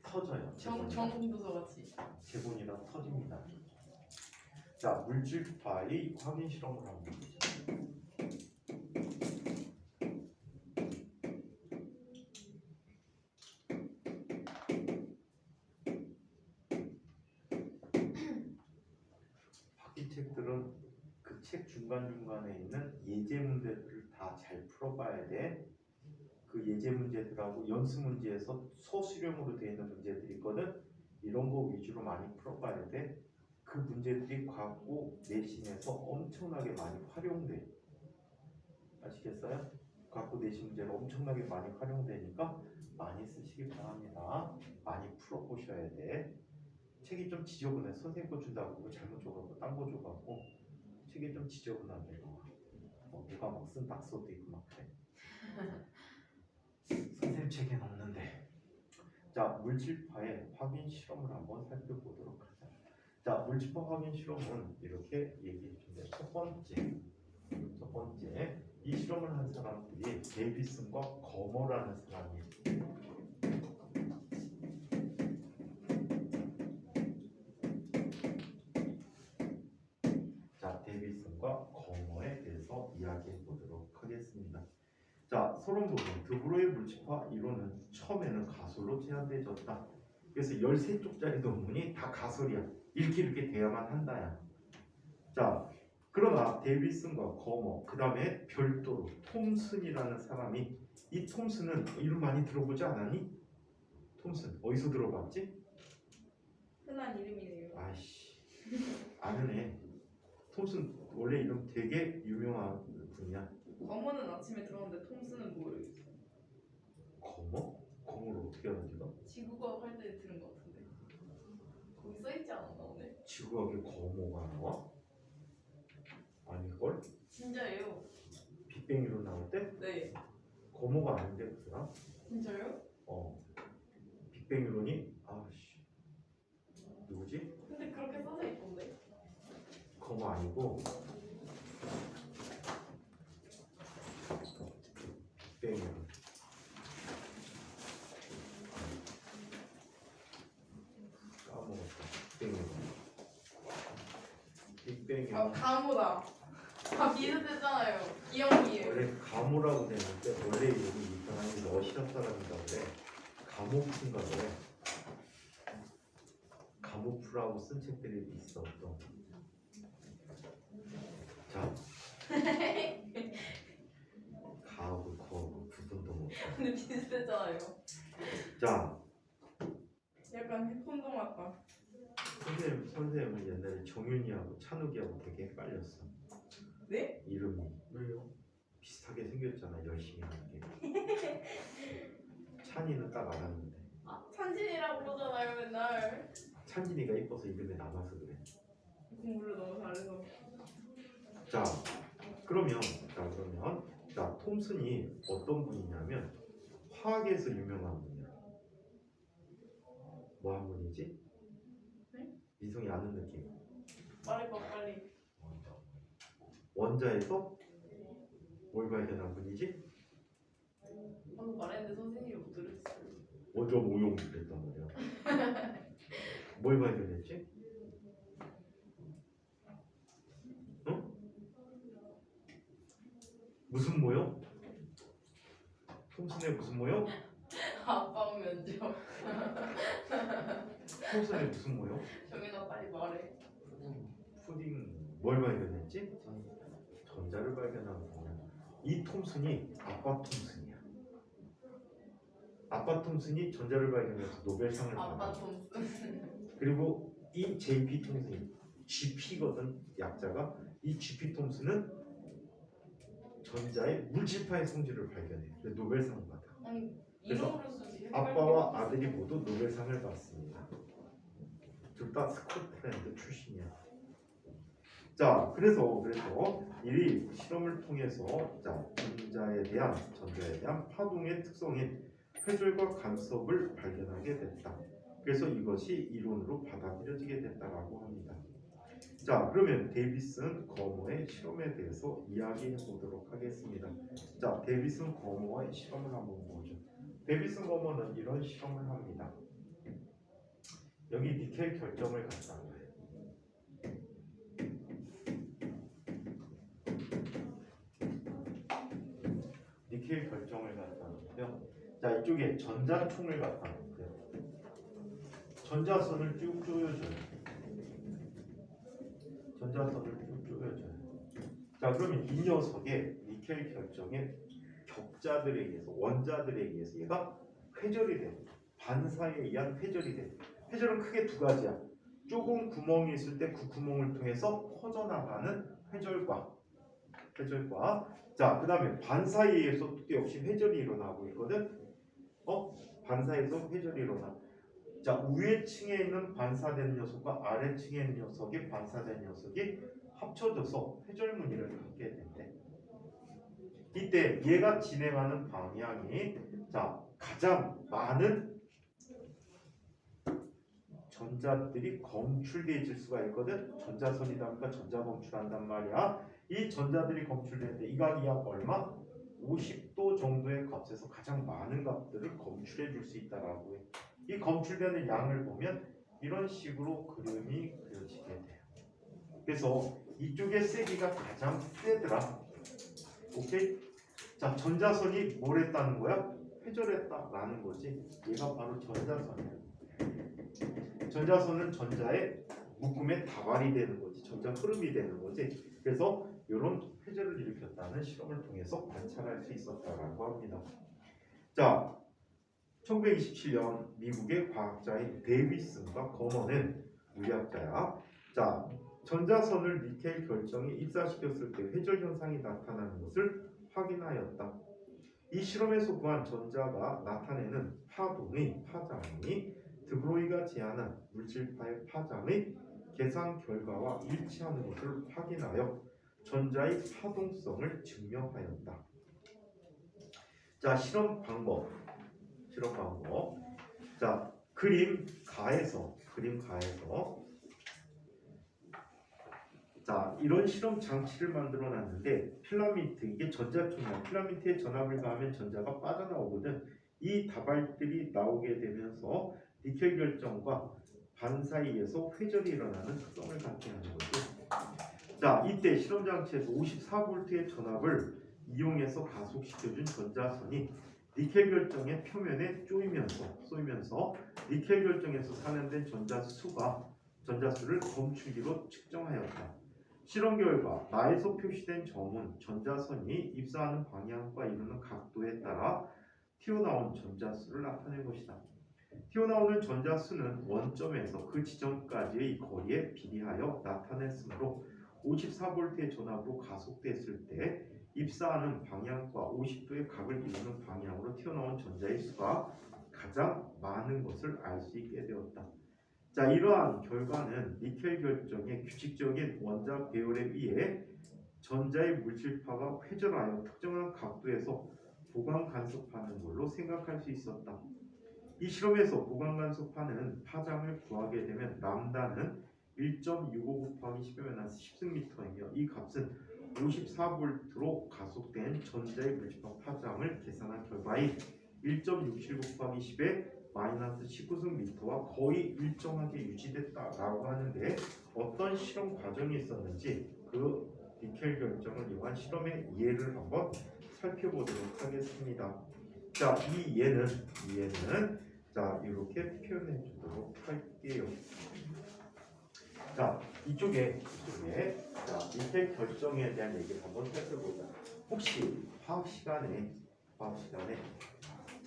터져요. 전공도서 같이. 제본이랑 터집니다. 자, 물질파의 확인 실험을 한번 보자. 바퀴 책들은 그 책 중간중간에 있는 예제 문제들을 다 잘 풀어봐야 돼. 그 예제 문제들하고 연습 문제에서 소수령으로 되어 있는 문제들이 있거든. 이런 거 위주로 많이 풀어봐야 돼. 그 문제들이 과학고 내신에서 엄청나게 많이 활용돼. 아시겠어요? 과학고 내신 문제가 엄청나게 많이 활용되니까 많이 쓰시기 바랍니다. 많이 풀어보셔야 돼. 책이 좀 지저분해. 선생님 거 준다고 그거 잘못 줘갖고 딴 거 줘갖고 되게 좀 지저분하게 누가 막 쓴 낙서도 있고 막 그래. 선생님 책엔 없는데. 자, 물질파의 확인 실험을 한번 살펴보도록 하자. 자, 물질파 확인 실험은 이렇게 얘기해 준대. 첫 번째, 이 실험을 한 사람들이 데이비슨과 거머라는 사람이에요. 자, 데이비슨과 거머에 대해서 이야기해 보도록 하겠습니다. 자, 서론 부분. 드브로의 물질파 이론은 처음에는 가설로 제한되어졌다. 그래서 13쪽짜리 논문이 다 가설이야. 이렇게 돼야만 한다야. 자, 그러나 데이비슨과 거머, 그 다음에 별도로 톰슨이라는 사람이, 이 톰슨은 이름 많이 들어보지 않았니? 톰슨 어디서 들어봤지? 흔한 이름이네요. 아이씨, 아는 애. 톰슨 원래 이름 되게 유명한 분이야. 검은은 아침에 들었는데 톰슨은 모르겠어. 거머? 거머를 어떻게 알았지 너? 지구과학 할 때 들은 것 같은데. 거기 써있지 않았나 오늘? 지구학에 거머가 나와? 아닐걸? 진짜예요. 빅뱅이로 나올 때? 네. 거머가 아닌데 그 사람? 진짜요? 빅뱅 이론이 아씨 누구지? 근데 그렇게 써져 있던데. 거머 아니고 빅뱅 이론. 까먹었다. 빅뱅 이론. 빅뱅 이론. 가모다. 다 비슷했잖아요. 기억이에요. 원래 가모라고 되는데 원래 이름이 이 사람이 러시아 사람인가 그래. 가모프인가 그래. 가모프라고 쓴 책들이 있어 또. 자, 가하고 거하고 구분도 못. 근데 비슷했잖아요. 자, 약간 혼동 같다. 선생님은 옛날에 정윤이하고 찬욱이하고 되게 헷갈렸어. 네? 이름이. 왜요? 비슷하게 생겼잖아. 열심히 하는 게. 찬이는 딱 알았는데. 아, 찬진이라고 그러잖아요 맨날. 찬진이가 이뻐서 이름에 남아서 그래. 공부를 너무 잘해서. 자, 그러면 톰슨이 어떤 분이냐면 화학에서 유명한 분이야. 뭐 한 분이지? 네? 미성이 아는 느낌. 말해봐 빨리. 원자에서 뭘 발견한 분이지? 방금 말했는데 선생님이 못 들으셨어요. 원자 모형 그랬단 말이야. 뭘 발견했지? 응? 무슨 모형? 톰슨의 무슨 모형? 아빠 면접. 톰슨의 무슨 모형? 정인아 빨리 말해. 푸딩. 뭘 발견했지? 전자를 발견한 거야. 이 톰슨이 아빠 톰슨이야. 아빠 톰슨이 전자를 발견해서 노벨상을 아빠 받아. 톰슨. 그리고 이 JP 톰슨이 GP거든 약자가. 이 GP 톰슨은 전자의 물질파의 성질을 발견해. 그래서 노벨상을 받아. 아니 그래서 이름으로 쓰지. 아빠와 아들이 모두 노벨상을 받습니다. 둘 다 스코틀랜드 출신이야. 자, 그래서 이 실험을 통해서 전자에 대한 파동의 특성인 회절과 간섭을 발견하게 됐다. 그래서 이것이 이론으로 받아들여지게 됐다라고 합니다. 자, 그러면 데이비슨 거머의 실험에 대해서 이야기해 보도록 하겠습니다. 자, 데이비슨 거머의 실험을 한번 보죠. 데이비슨 거머는 이런 실험을 합니다. 여기 니켈 결정을 갖다 놔요. 니켈 결정을 갖다 놓고요. 자, 이쪽에 전자총을 갖다 놓고요. 전자선을 쭉 조여줘요. 자, 그러면 이 녀석의 니켈 결정의 격자들에 의해서, 원자들에 의해서 얘가 회절이 돼. 반사에 의한 회절이 돼. 회절은 크게 두 가지야. 좁은 구멍이 있을 때 그 구멍을 통해서 퍼져나가는 회절과. 자, 그 다음에 반사에 의해서 또 역시 회절이 일어나고 있거든. 반사에서 회절이 일어나. 자, 위에 층에 있는 반사된 녀석과 아래 층에 있는 녀석이 반사된 녀석이 합쳐져서 회절무늬를 갖게 된대. 이때 얘가 진행하는 방향이 자 가장 많은 전자들이 검출되어질 수가 있거든. 전자선이다 보니까 전자 검출한단 말이야. 이 전자들이 검출되는데 이 각이 약 얼마? 50도 정도의 값에서 가장 많은 값들을 검출해 줄 수 있다라고 해. 이 검출되는 양을 보면 이런 식으로 그림이 그려지게 돼요. 그래서 이쪽의 세기가 가장 세더라. 오케이? 자, 전자선이 뭘 했다는 거야? 회절했다라는 거지. 얘가 바로 전자선이야. 전자선은 전자의 묶음의 다발이 되는 거지. 전자 흐름이 되는 거지. 그래서 이런 회절을 일으켰다는 실험을 통해서 관찰할 수 있었다라고 합니다. 자, 1927년 미국의 과학자인 데이비슨과 거먼은 물리학자야. 자, 전자선을 니켈 결정에 입사시켰을 때 회절 현상이 나타나는 것을 확인하였다. 이 실험에서 구한 전자가 나타내는 파동의 파장이 드브로이가 제안한 물질파의 파장의 계산 결과와 일치하는 것을 확인하여 전자의 파동성을 증명하였다. 자, 실험 방법. 자, 그림 가에서 자, 이런 실험 장치를 만들어 놨는데 필라멘트, 이게 전자총이야. 필라멘트에 전압을 가하면 전자가 빠져나오거든. 이 다발들이 나오게 되면서 니켈 결정과 반 사이에서 회절이 일어나는 특성을 갖게 하는 거죠. 자, 이때 실험 장치에서 54V의 전압을 이용해서 가속시켜준 전자선이 니켈 결정의 표면에 쏘이면서 니켈 결정에서 산현된 전자수를 검출기로 측정하였다. 실험 결과 나에서 표시된 점은 전자선이 입사하는 방향과 이루는 각도에 따라 튀어나온 전자수를 나타낸 것이다. 튀어나오는 전자수는 원점에서 그 지점까지의 거리에 비례하여 나타냈으므로 54V의 전압으로 가속됐을 때 입사하는 방향과 50도의 각을 이루는 방향으로 튀어나온 전자의 수가 가장 많은 것을 알 수 있게 되었다. 자, 이러한 결과는 니켈 결정의 규칙적인 원자 배열에 의해 전자의 물질파가 회절하여 특정한 각도에서 보강 간섭하는 걸로 생각할 수 있었다. 이 실험에서 보강 간섭하는 파장을 구하게 되면 람다는 1.65 곱하기 10의 10승미터이며 이 값은 54V로 가속된 전자의 물질파 파장을 계산한 결과인 1.67 곱하기 10의 마이너스 19승미터와 거의 일정하게 유지됐다라고 하는데 어떤 실험 과정이 있었는지 그 니켈 결정을 이용한 실험의 예를 한번 살펴보도록 하겠습니다. 자, 이 예는 자, 이렇게 표현해 주도록 할게요. 자, 이쪽에 자, 니켈 결정에 대한 얘기를 한번 살펴보자. 혹시 화학 시간에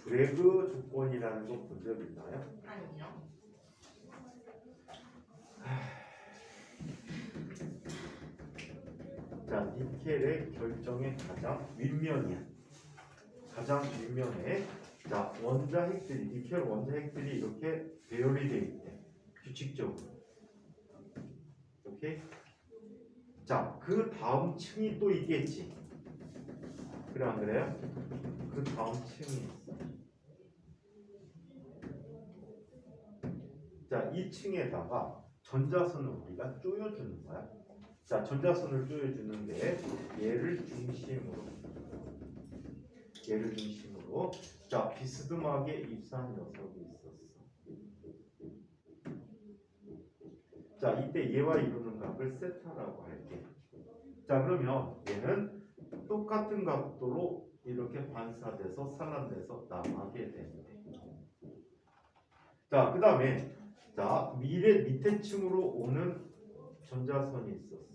브레그 조건이라는 거 본 적 있나요? 아니요. 자, 니켈의 결정의 가장 윗면에 자, 니켈 원자핵들이 이렇게 배열이 되어 있대. 규칙적으로. 오케이? 자, 그 다음 층이 또 있겠지. 그래 안 그래요? 그 다음 층이 있어. 자, 이 층에다가 전자선을 우리가 쪼여주는 거야. 자, 전자선을 쪼여주는데 얘를 중심으로 자, 비스듬하게 입사한 녀석이 있었어. 자, 이때 얘와 이루는 값을 세타라고 할게. 자, 그러면 얘는 똑같은 각도로 이렇게 반사돼서 산란돼서 나가게 됩니다. 자, 그 다음에 자, 밑에 층으로 오는 전자선이 있었어.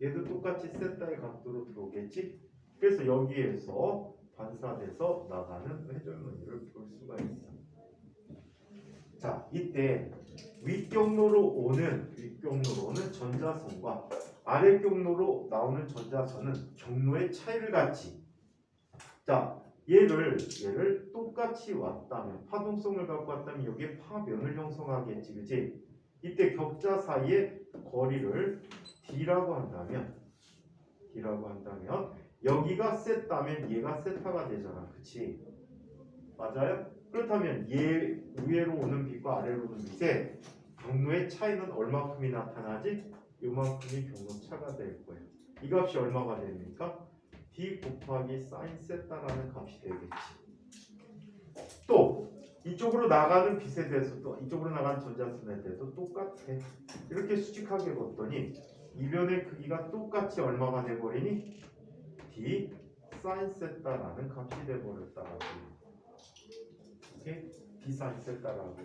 얘도 똑같이 세타의 각도로 들어오겠지? 그래서 여기에서 반사돼서 나가는 회절무늬를 볼 수가 있어. 자, 이때 윗경로로 오는 전자선과 아래 경로로 나오는 전자선은 경로의 차이를 갖지. 자, 얘를 똑같이 왔다면, 파동성을 갖고 왔다면 여기에 파면을 형성하겠지, 그지? 이때 격자 사이에 거리를 D라고 한다면 여기가 세타면 얘가 세타가 되잖아. 그치? 맞아요? 그렇다면 얘 위로 오는 빛과 아래로 오는 빛의 경로의 차이는 얼마큼이 나타나지? 요만큼이 경로차가 될 거예요. 이 값이 얼마가 됩니까? D 곱하기 사인 세타라는 값이 되겠지. 또 이쪽으로 나가는 빛에 대해서도 이쪽으로 나가는 전자선에 대해서 똑같아. 이렇게 수직하게 봤더니 이변의 크기가 똑같이 얼마가 돼버리니? D 사인 세타라는 값이 돼버렸다라고. 오케이? D 사인 세타라고.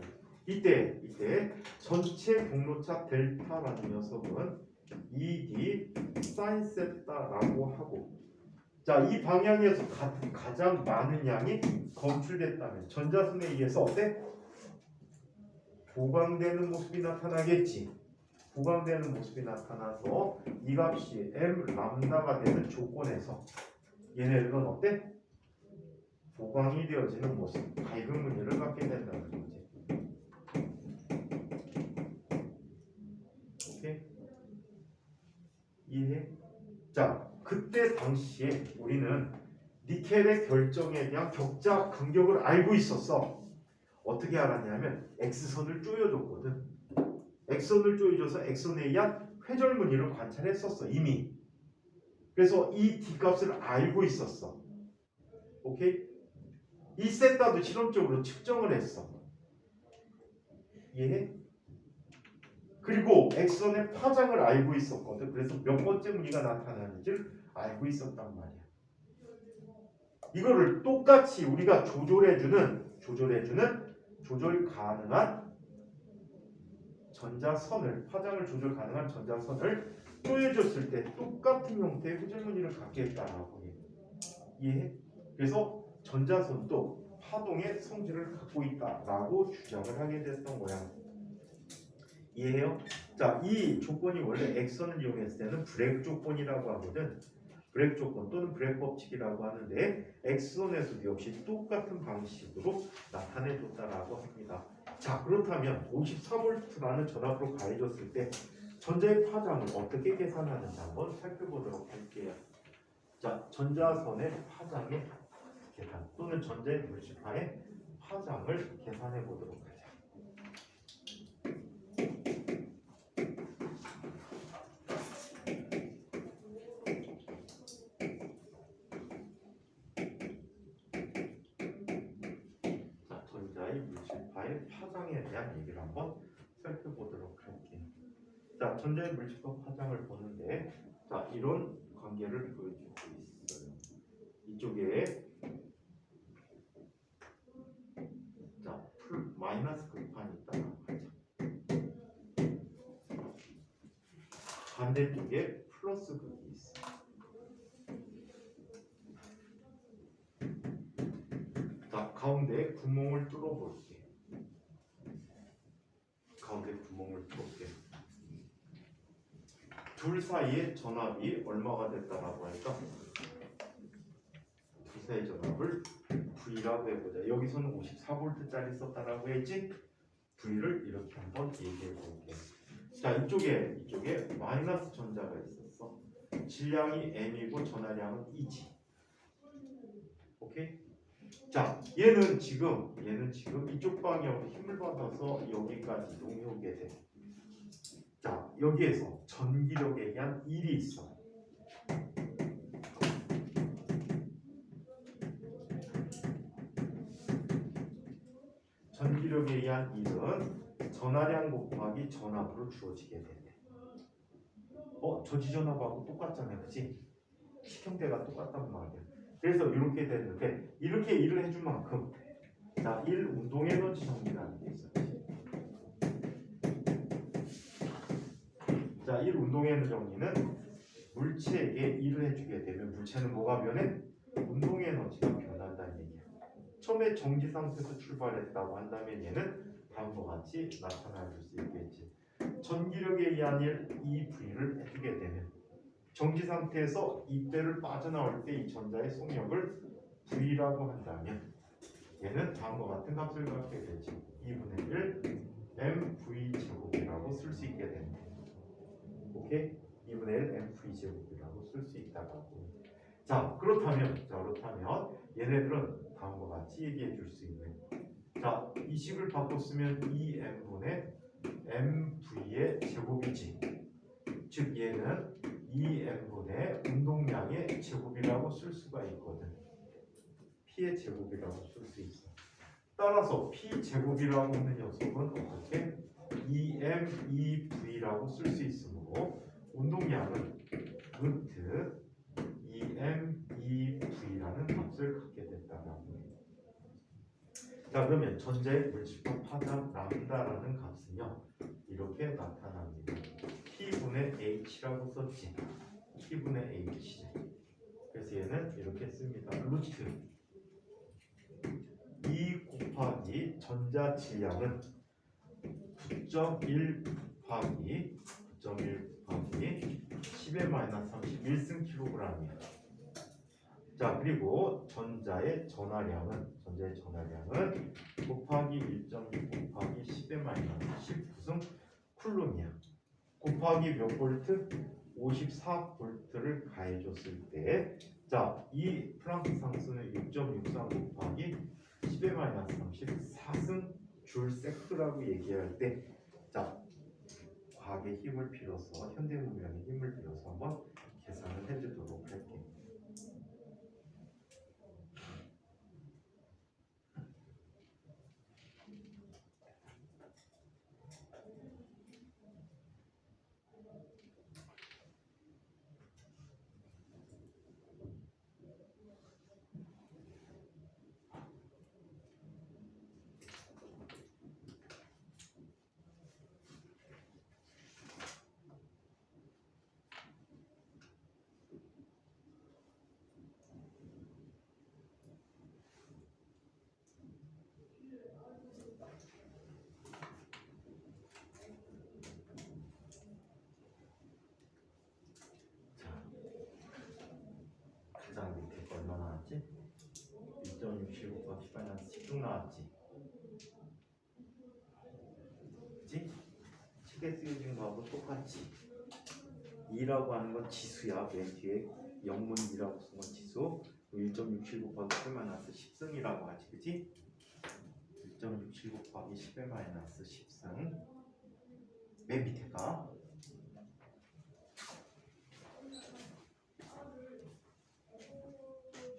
이때 전체 공로차 델타라는 녀석은 2D 사인 세타라고 하고, 자, 이 방향에서 가장 많은 양이 검출됐다면 전자선에 의해서 어때? 보강되는 모습이 나타나겠지. 보강되는 모습이 나타나서 이 값이 m 람다가 되는 조건에서 얘네들은 어때? 보강이 되어지는 모습, 밝은 무늬를 갖게 된다는 거지. 오케이? 이해해? 자, 그때 당시에 우리는 니켈의 결정에 대한 격자 간격을 알고 있었어. 어떻게 알았냐면 X선을 쪼여줬거든. X선을 쪼여줘서 X선에 의한 회절 무늬를 관찰했었어 이미. 그래서 이 D값을 알고 있었어. 오케이? 이 세타도 실험적으로 측정을 했어. 이해해? 그리고 X선의 파장을 알고 있었거든. 그래서 몇 번째 무늬가 나타나는지를 알고 있었단 말이야. 이거를 똑같이 우리가 조절해주는 조절 가능한 전자선을, 파장을 조절 가능한 전자선을 쪼여줬을 때 똑같은 형태의 회전무늬를 갖게 했다라고 해. 이해해? 그래서 전자선도 파동의 성질을 갖고 있다라고 주장을 하게 됐던 거야. 이해해요? 자, 이 조건이 원래 X선을 이용했을 때는 브렉 조건이라고 하거든. 브렉 조건 또는 브렉 법칙이라고 하는데 X선에서도 역시 똑같은 방식으로 나타내줬다라고 합니다. 자, 그렇다면 54V라는 전압으로 가해졌을 때 전자의 파장을 어떻게 계산하는지 한번 살펴보도록 할게요. 자, 전자선의 파장의 계산 또는 전자의 물질파의 파장을 계산해 보도록 하죠. 자, 전자의 물질파의 파장에 대한 얘기를 한번 살펴보도록 할게요. 자, 전자의 물질파 파장을 보는데, 자, 이런 관계를 보여주고 있어요. 이쪽에 자, 마이너스 극판이 있다고 하죠. 반대쪽에 플러스 극이 있어. 자, 가운데 구멍을 뚫어볼게. 둘 사이의 전압이 얼마가 됐다라고 하니까 둘 사이의 전압을 V라고 해보자. 여기서는 54V짜리 썼다라고 했지? V를 이렇게 한번 얘기해 볼게. 자, 이쪽에 마이너스 전자가 있었어. 질량이 M이고 전하량은 E지. 오케이? 자, 얘는 지금 이쪽 방향으로 힘을 받아서 여기까지 이동해 돼. 자, 여기에서 전기력에 의한 일이 있어. 전기력에 의한 일은 전하량 곱하기 전압으로 주어지게 되네. 저지전압하고 똑같잖아요, 그치? 식형태가 똑같단 말이야. 그래서 이렇게 됐는데, 이렇게 일을 해준 만큼, 자, 1 운동에너지 정리라는 게 있었지. 자, 1 운동에너지 정리는 물체에게 일을 해주게 되면 물체는 뭐가 변해? 운동에너지가 변한다는 얘기야. 처음에 정지 상태에서 출발했다고 한다면 얘는 다음과 같이 나타날 수 있겠지. 전기력에 의한 일 EV를 해주게 되면 정지 상태에서 이때를 빠져나올 때 이 전자의 속력을 V라고 한다면 얘는 다음과 같은 값을 갖게 되지. 2분의 1 mv 제곱이라고 쓸 수 있게 됩니다. 이렇게 2분의 1 mv 제곱이라고 쓸 수 있다라고. 자 그렇다면 얘네들은 다음과 같이 얘기해 줄 수 있는 이 식을 바꿔 쓰면 2m분의 mv의 제곱이지. 즉 얘는 2m분의 운동량의 제곱이라고 쓸 수가 있거든. p의 제곱이라고 쓸 수 있어. 따라서 p 제곱이라고 하는 녀석은 어떻게 2m 2v라고 쓸 수 있으므로 운동량은 루트 2m 2v라는 값을 갖게 됐다라고 해요. 자 그러면 전자의 물질파 파장 람다라는 값은요 이렇게 나타납니다. P분의 H라고 썼지. P분의 H. 그래서 얘는 이렇게 씁니다. 루트 2 곱하기 전자 질량은 9.1 곱하기 10의 마이너스 31승 킬로그램이야. 자 그리고 전자의 전하량은 곱하기 1.6 곱하기 10의 마이너스 19승 쿨롬이야. 곱하기 몇 볼트? 54볼트를 가해줬을 때, 이 플랑크 상수는 6.63 곱하기 10의 마이너스 34승 줄 세크라고 얘기할 때, 과학의 힘을 빌어서 현대문명의 힘을 빌어서 한번 계산을 해주도록 할게요. 가장 밑에 거 얼마 나왔지? 1.67 곱하기 10 나왔지? 그치? 책에 쓰여진 거하고 똑같지? 2라고 하는 건 지수야. 맨 뒤에 영문 2라고 쓴 건 지수. 1.67 곱하기 10의 마이너스 10승이라고 하지. 그치? 1.67 곱하기 10의 마이너스 10승. 맨 밑에가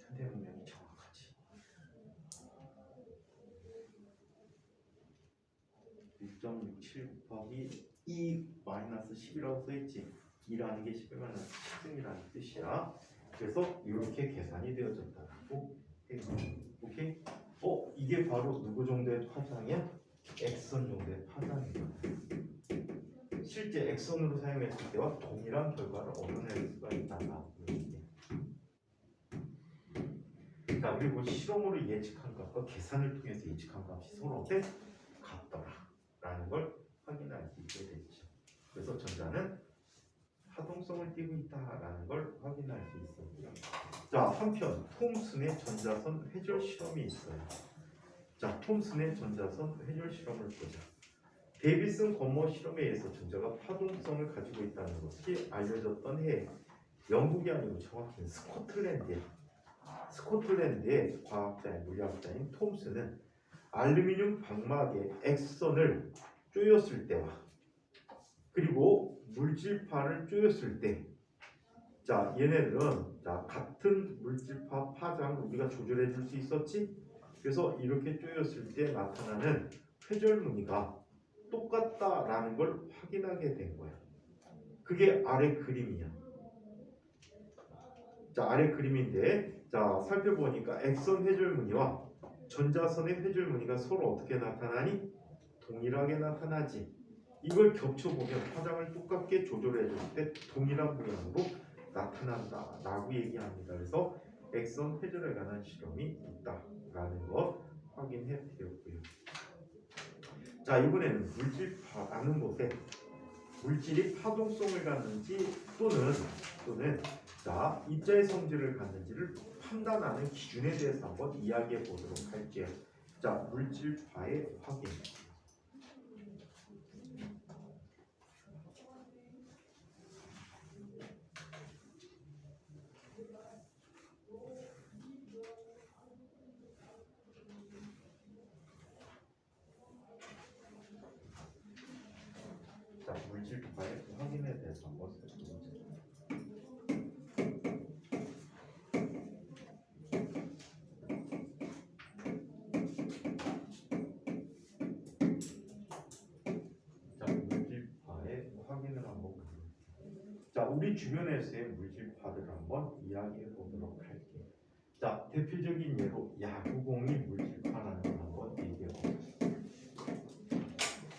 현대문명이 정확하지. 1.67 곱하기 2 마이너스 10이라고 써있지. 2라는 게 10의 마이너스 10승이라는 뜻이야. 그래서 이렇게 계산이 되어졌다고 해요. 오케이? 이게 바로 누구 정도의 파장이야? X선 정도의 파장이야. 실제 X선으로 사용했을 때와 동일한 결과를 얻어낼 수가 있다라고 얘기해. 자 그리고 실험으로 예측한 값과 계산을 통해서 예측한 값이 서로 어때? 같더라라는 걸 확인할 수 있게 됐죠. 그래서 전자는 하동성을 띠고 있다라는 걸 확인할 수 있습니다. 자 한편 톰슨의 전자선 회절 실험이 있어요. 자 톰슨의 전자선 회절 실험을 보자. 데이비슨 건모 실험에 의해서 전자가 파동성을 가지고 있다는 것이 알려졌던 해에 영국이 아니고 정확히는 스코틀랜드의 과학자인 물리학자인 톰슨은 알루미늄 방막에 X선을 쪼였을 때와 그리고 물질파를 쪼였을 때, 얘네들은 같은 물질파 파장을 우리가 조절해 줄 수 있었지. 그래서 이렇게 쪼였을 때 나타나는 회절 무늬가 똑같다라는 걸 확인하게 된 거야. 그게 아래 그림이야. 아래 그림인데 살펴보니까 X선 회절 무늬와 전자선의 회절 무늬가 서로 어떻게 나타나니? 동일하게 나타나지. 이걸 겹쳐보면 파장을 똑같게 조절해 줄 때 동일한 모양으로 나타난다라고 얘기합니다. 그래서 X선 회절에 관한 실험이 있다라는 것 확인해 드렸고요. 이번에는 물질파라는 곳에 물질이 파동성을 갖는지 또는 입자의 성질을 갖는지를 판단하는 기준에 대해서 한번 이야기해 보도록 할게요. 물질파의 확인. 자, 우리 주변에서의 물질파들을 한번 이야기해 보도록 할게요. 자, 대표적인 예로 야구공이 물질파라는 걸 한번 얘기해 보겠습니다.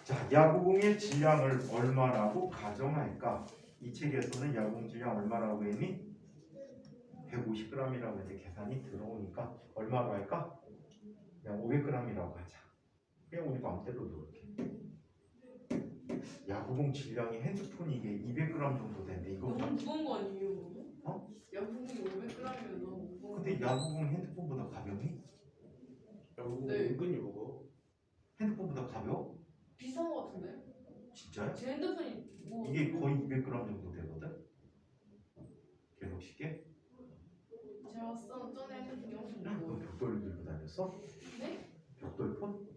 자, 야구공의 질량을 얼마라고 가정할까? 이 책에서는 야구공 질량 얼마라고 했니? 150g이라고 이제 계산이 들어오니까 얼마로 할까? 그냥 500g이라고 하자. 그냥 우리 마음대로 넣을게. 야구공 질량이 핸드폰이 이게 200g 정도 되는데 이거 너무 무거운 거 아니에요? 어? 야구공이 500g이면 너무 무거워. 근데 야구공 핸드폰보다 가벼니? 야구 네. 은근히 무거워. 핸드폰보다 가벼워? 비싼 거 같은데? 진짜야? 제 핸드폰이 뭐 이게 거의 200g 정도 되거든? 갤럭시 게? 제가 쓴 전에 핸드폰이 엄청 너 무거워요. 벽돌 들고 다녔어? 네? 벽돌폰?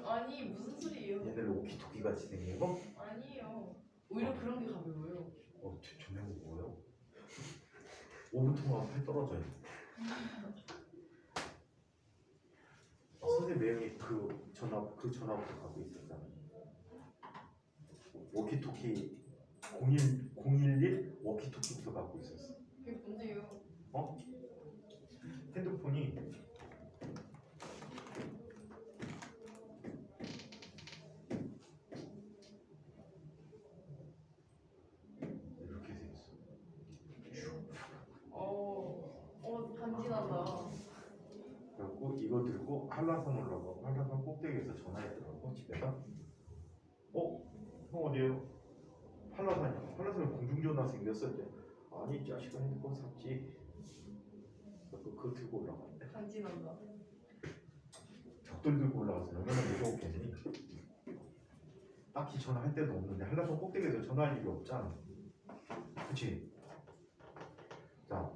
아니 무슨 소리예요? 얘네를 오키토키 같이 생긴 거? 아니에요. 오히려 그런 게 가벼워요. 존나 무거워요. 5분 통화하면 팔 떨어져요. 선생님 매형이 그 전화부터 갖고 있었잖아. 워키토키 011 워키토키부터 갖고 있었어. 그게 뭔데요? 핸드폰이 이렇게 돼 있어. 간지난다. 그래갖고 이거 들고 한라산 올라가고 한라산 꼭대기에서 전화했더라고 집에서. 형 어디에요? 한라산이야. 한라산에 공중전화 생겼어 이제. 아니 이 자식아 핸드폰 샀지. 그거 들고 올라갔는데 간지난다. 벽돌 들고 올라가서 얼마나 무서웠겠니? 딱히 전화할 데도 없는데 한라산 꼭대기에서 전화할 일이 없잖아. 그치? 자,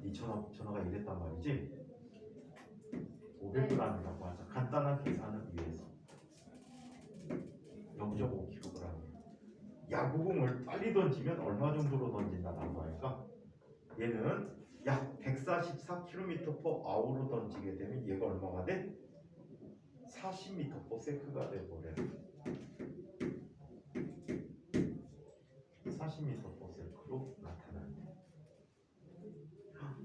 이 전화가 이랬단 말이지. 500g이라고 하자. 간단한 계산을 위해서 0.5kg. 야구공을 빨리 던지면 얼마 정도로 던진다라고 할까? 얘는 약 144km/h로 던지게 되면 얘가 얼마가 돼? 40m/s가 돼버려. 40m/s로 나타난대.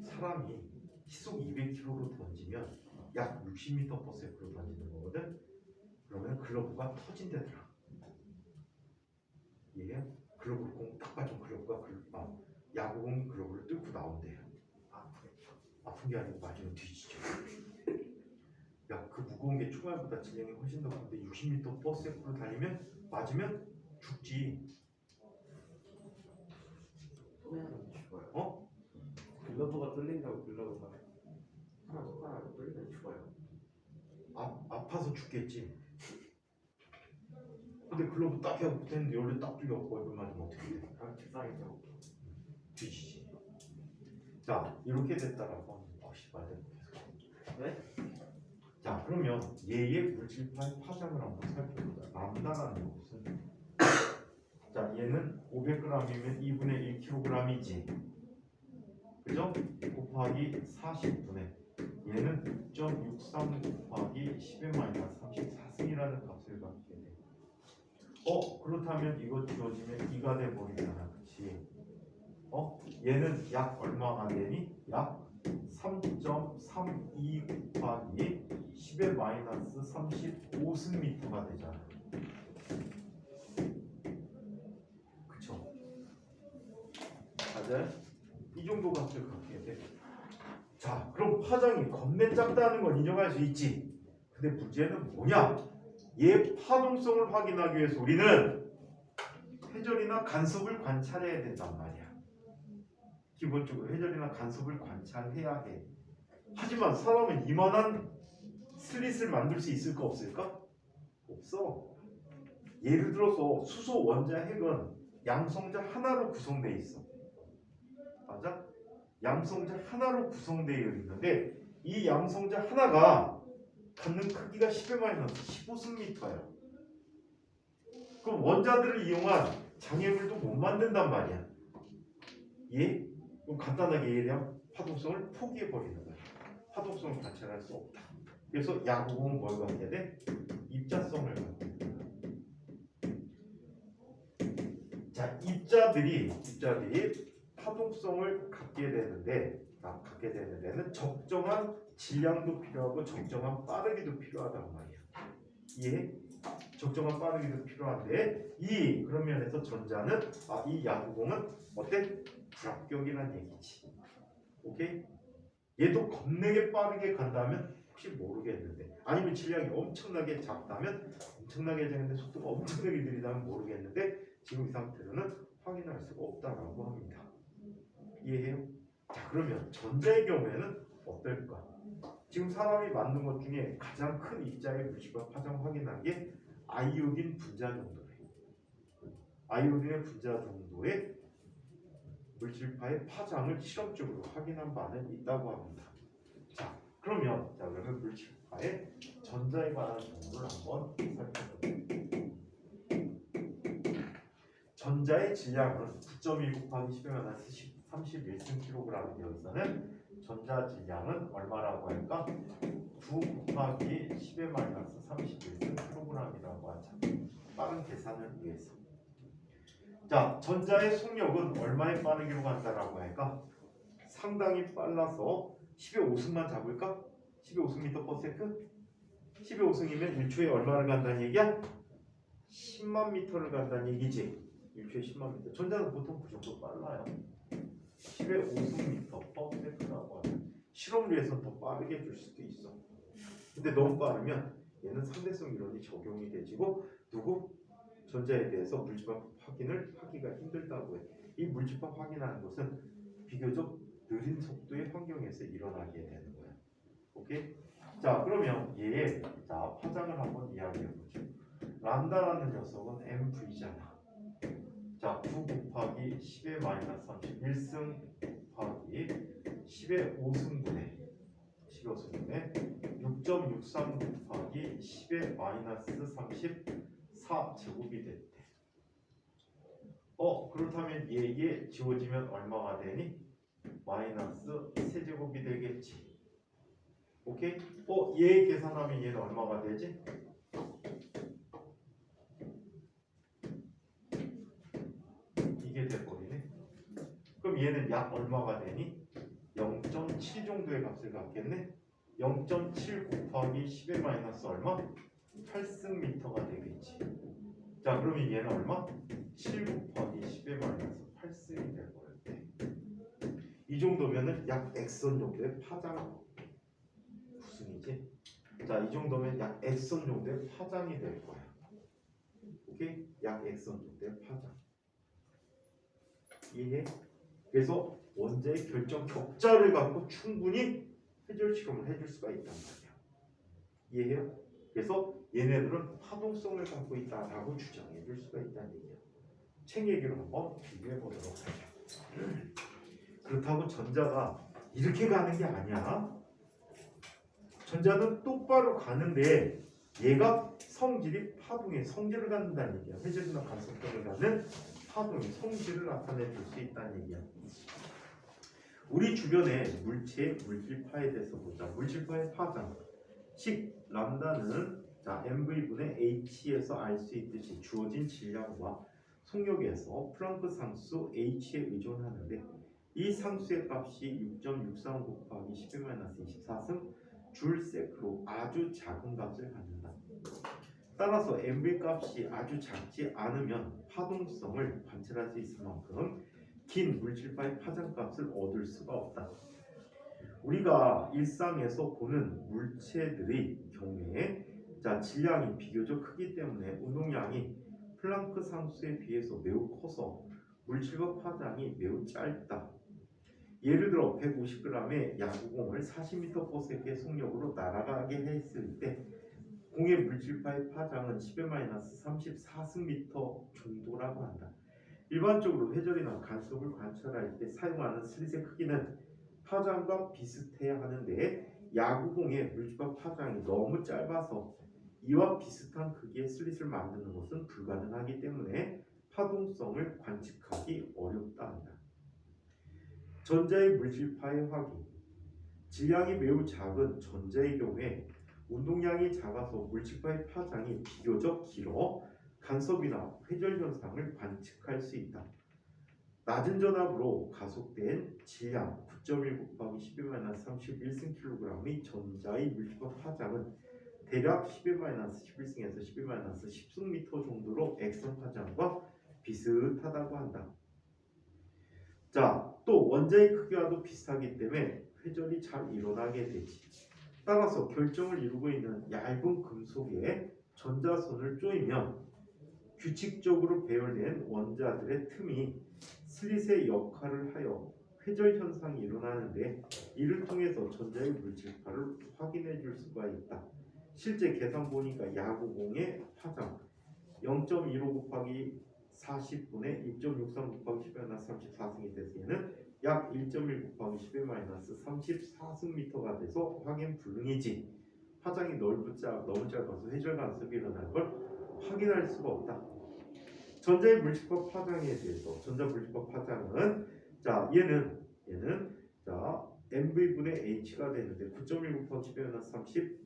사람이 시속 200km로 던지면 약 60m/s로 던지는 거거든. 그러면 글러브가 터진대더라. 이게 글러브 공 딱 맞은 글러브가 야구공이 글러브를 뚫고 나온대요. 아픈 게 아니고 맞으면 뒤지죠. 야, 그 무거운 게 총알보다 질량이 훨씬 더 큰데 60m/s로 달리면 맞으면 죽지. 손해는 죽어요. 글러브가 뚫린다고 글러브가 하나 손가락이 뚫리면 죽어요. 아파서 죽겠지. 근데 글러브 딱 해서 붙었는데 열에 딱 뚫려갖고 얼굴 맞으면 어떻게 돼? 책상이죠. 뒤지지. 자, 이렇게 됐다라고 하면 말대로 계속. 네? 자, 그러면 얘의 물질파의 파장을 한번 살펴보자. 람다라는 것은 자, 얘는 500g이면 2분의 1kg이지. 그죠? 곱하기 40분의 얘는 6.63 곱하기 10-34승이라는 값을 갖게 돼. 그렇다면 이거 지워지면 2가 돼버리잖아. 그치? 얘는 약 얼마가 되니? 약 3.32 곱하기 10-35승미터가 되잖아. 그쵸? 맞아요? 이 정도 값을 갖게 돼. 자, 그럼 파장이 겁내 작다는 건 인정할 수 있지. 근데 문제는 뭐냐? 얘 파동성을 확인하기 위해서 우리는 회전이나 간섭을 관찰해야 된단 말이야. 기본적으로 회전이나 간섭을 관찰해야 해. 하지만 사람은 이만한 슬릿을 만들 수 있을까 없을까? 없어. 예를 들어서 수소 원자 핵은 양성자 하나로 구성되어 있어. 맞아? 양성자 하나로 구성되어 있는데 이 양성자 하나가 갖는 크기가 10-15승미터야. 그럼 원자들을 이용한 장애물도 못 만든단 말이야. 예? 그럼 간단하게 얘에 대한 파동성을 포기해버리는 거야. 파동성을 관찰할 수 없다. 그래서 야구공은 뭘 갖게 돼? 입자성을 갖게 돼. 자, 자, 입자들이 파동성을 갖게 되는 데는 적정한 질량도 필요하고 적정한 빠르기도 필요하단 말이야. 이해? 적정한 빠르기도 필요한데 그런 면에서 전자는 이 야구공은 어때? 불합격이란 얘기지. 오케이? 얘도 겁내게 빠르게 간다면 혹시 모르겠는데, 아니면 질량이 엄청나게 작다면 엄청나게 작은데 속도가 엄청나게 느리다면 모르겠는데, 지금 이 상태로는 확인할 수가 없다라고 합니다. 이해해요? 자, 그러면 전자의 경우에는 어떨까? 지금 사람이 만든 것 중에 가장 큰 입자의 물질과 파장 확인한 게 아이오딘 분자 정도래. 아이오딘의 분자 정도의 물질파의 파장을 실험적으로 확인한 바는 있다고 합니다. 자, 그러면 물질파의 전자에 관한 정보를 한번 살펴볼게요. 전자의 질량은 9.1 곱하기 10의 31승 kg이 되어 있어는 전자 질량은 얼마라고 할까? 9 곱하기 10의 31승 kg이라고 하자. 빠른 계산을 위해서. 자, 전자의 속력은 얼마의 빠르기로 간다라고 할까? 상당히 빨라서 10의 5승만 잡을까? 10의 5승m/s? 10의 5승이면 1초에 얼마를 간다는 얘기야? 10만 미터를 간다는 얘기지. 1초에 10만 미터. 전자는 보통 그 정도 빨라요. 10의 5승m/s라고 하면 실험을 위해서는 더 빠르게 줄 수도 있어. 근데 너무 빠르면 얘는 상대성 이론이 적용이 되지고 전자에 대해서 물집합 확인을 하기가 힘들다고 해. 이 물집합 확인하는 것은 비교적 느린 속도의 환경에서 일어나게 되는 거야. 오케이? 자, 그러면 파장을 한번 이야기해 보죠. 람다라는 녀석은 MV잖아. 자, 9 곱하기 10의 -31승 곱하기 10의 5승분의 6.63 곱하기 10의 -34 제곱이 됐대. 그렇다면 얘 지워지면 얼마가 되니? 마이너스 세제곱이 되겠지. 오케이? 얘 계산하면 얘는 얼마가 되지? 이게 돼버리네. 그럼 얘는 약 얼마가 되니? 0.7 정도의 값을 갖겠네. 0.7 곱하기 10의 마이너스 얼마? 8승미터가 되겠지. 자, 그러면 얘는 얼마? 7 곱하기 10의 마이너스 8승이 될 거예요. 이 정도면은 약 X선 정도의 파장 구승이지. 자, 이 정도면 약 X선 정도의 파장이 될 거야. 오케이? 약 X선 정도의 파장. 이해? 그래서 원자의 결정 격자를 갖고 충분히 해결 실험을 해줄 수가 있단 말이야. 이해해요? 그래서 얘네들은 파동성을 갖고 있다라고 주장해 줄 수가 있다는 얘기야. 책 얘기로 한번 비교해 보도록 하자. 그렇다고 전자가 이렇게 가는 게 아니야. 전자는 똑바로 가는데 얘가 성질이 파동의 성질을 갖는다는 얘기야. 회전이나 간섭성을 갖는 파동의 성질을 나타내 줄 수 있다는 얘기야. 우리 주변의 물질파에 대해서 보자. 물질파의 파장. 즉 람다는 mv분의 h에서 알 수 있듯이 주어진 질량과 속력에서 플랑크 상수 h에 의존하는데 이 상수의 값이 6.63 곱하기 10의 -24승 줄세크로 아주 작은 값을 갖는다. 따라서 mv 값이 아주 작지 않으면 파동성을 관찰할 수 있을 만큼 긴 물질파의 파장값을 얻을 수가 없다. 우리가 일상에서 보는 물체들의 경우에 질량이 비교적 크기 때문에 운동량이 플랑크 상수에 비해서 매우 커서 물질과 파장이 매우 짧다. 예를 들어 150g의 야구공을 40m/s의 속력으로 날아가게 했을 때 공의 물질파의 파장은 10의 -34승미터 정도라고 한다. 일반적으로 회전이나 간섭을 관찰할 때 사용하는 슬릿의 크기는 파장과 비슷해야 하는데 야구공의 물질파 파장이 너무 짧아서 이와 비슷한 크기의 슬릿을 만드는 것은 불가능하기 때문에 파동성을 관측하기 어렵다 한다. 전자의 물질파의 확인. 질량이 매우 작은 전자의 경우에 운동량이 작아서 물질파의 파장이 비교적 길어 간섭이나 회절 현상을 관측할 수 있다. 낮은 전압으로 가속된 질량 9.1 곱하기 10-31승 kg의 전자의 물집합 파장은 대략 10-11승에서 10-10승 미터 정도로 액선 파장과 비슷하다고 한다. 자, 또 원자의 크기와도 비슷하기 때문에 회절이 잘 일어나게 되지. 따라서 결정을 이루고 있는 얇은 금속에 전자선을 조이면 규칙적으로 배열된 원자들의 틈이 슬릿의 역할을 하여 회절 현상이 일어나는데 이를 통해서 전자의 물질파를 확인해 줄 수가 있다. 실제 계산 보니까 야구공의 파장 0.15 곱하기 40분의 6.63 곱하기 10-34승이 돼서 얘는 약 1.1 곱하기 10-34승 미터가 돼서 확인 불능이지. 파장이 너무 짧아서 회절 간섭이 일어나는 걸 확인할 수가 없다. 전자의 물집합 파장에 대해서 전자 물집합 파장은 자 얘는 자 mv분의 h가 되는데 9.1 곱하기 10-30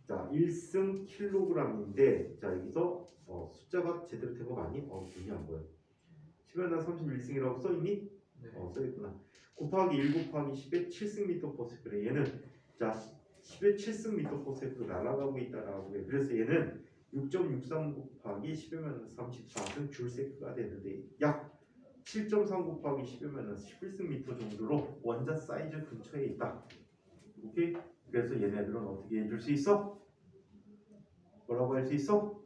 자 1승 킬로그램인데 자 여기서 숫자가 제대로 된 거 맞니? 눈이 안 보여. 10-31승이라고 써있니? 네. 써있구나. 곱하기 1 곱하기 10의 7승 미터 퍼 세컨드. 얘는 자 10의 7승 미터 퍼 세컨드 날아가고 있다라고 해. 그래서 얘는 6.63 곱하기 10-34승 줄 세크가 되는데 약 7.3 곱하기 10-11승 미터 정도로 원자 사이즈 근처에 있다. 오케이? 그래서 얘네들은 어떻게 해줄 수 있어? 뭐라고 할 수 있어?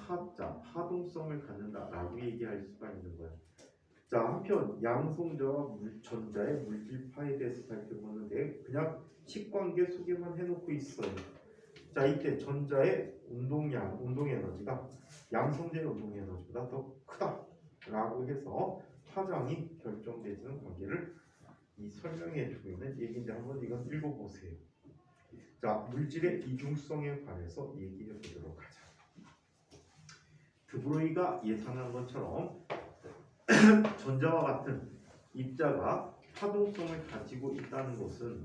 파동성을 갖는다라고 얘기할 수가 있는 거야. 자, 한편 양성자와 전자의 물질파에 대해서 살펴보는데 그냥 식관계 소개만 해놓고 있어요. 자, 이때 전자의 운동량, 운동 에너지가 양성자의 운동 에너지보다 더 크다라고 해서 파장이 결정되는 관계를 설명해주고 있는 얘기인데 한번 이건 읽어보세요. 자, 물질의 이중성에 관해서 얘기해 보도록 하자. 드브로이가 예상한 것처럼 전자와 같은 입자가 파동성을 가지고 있다는 것은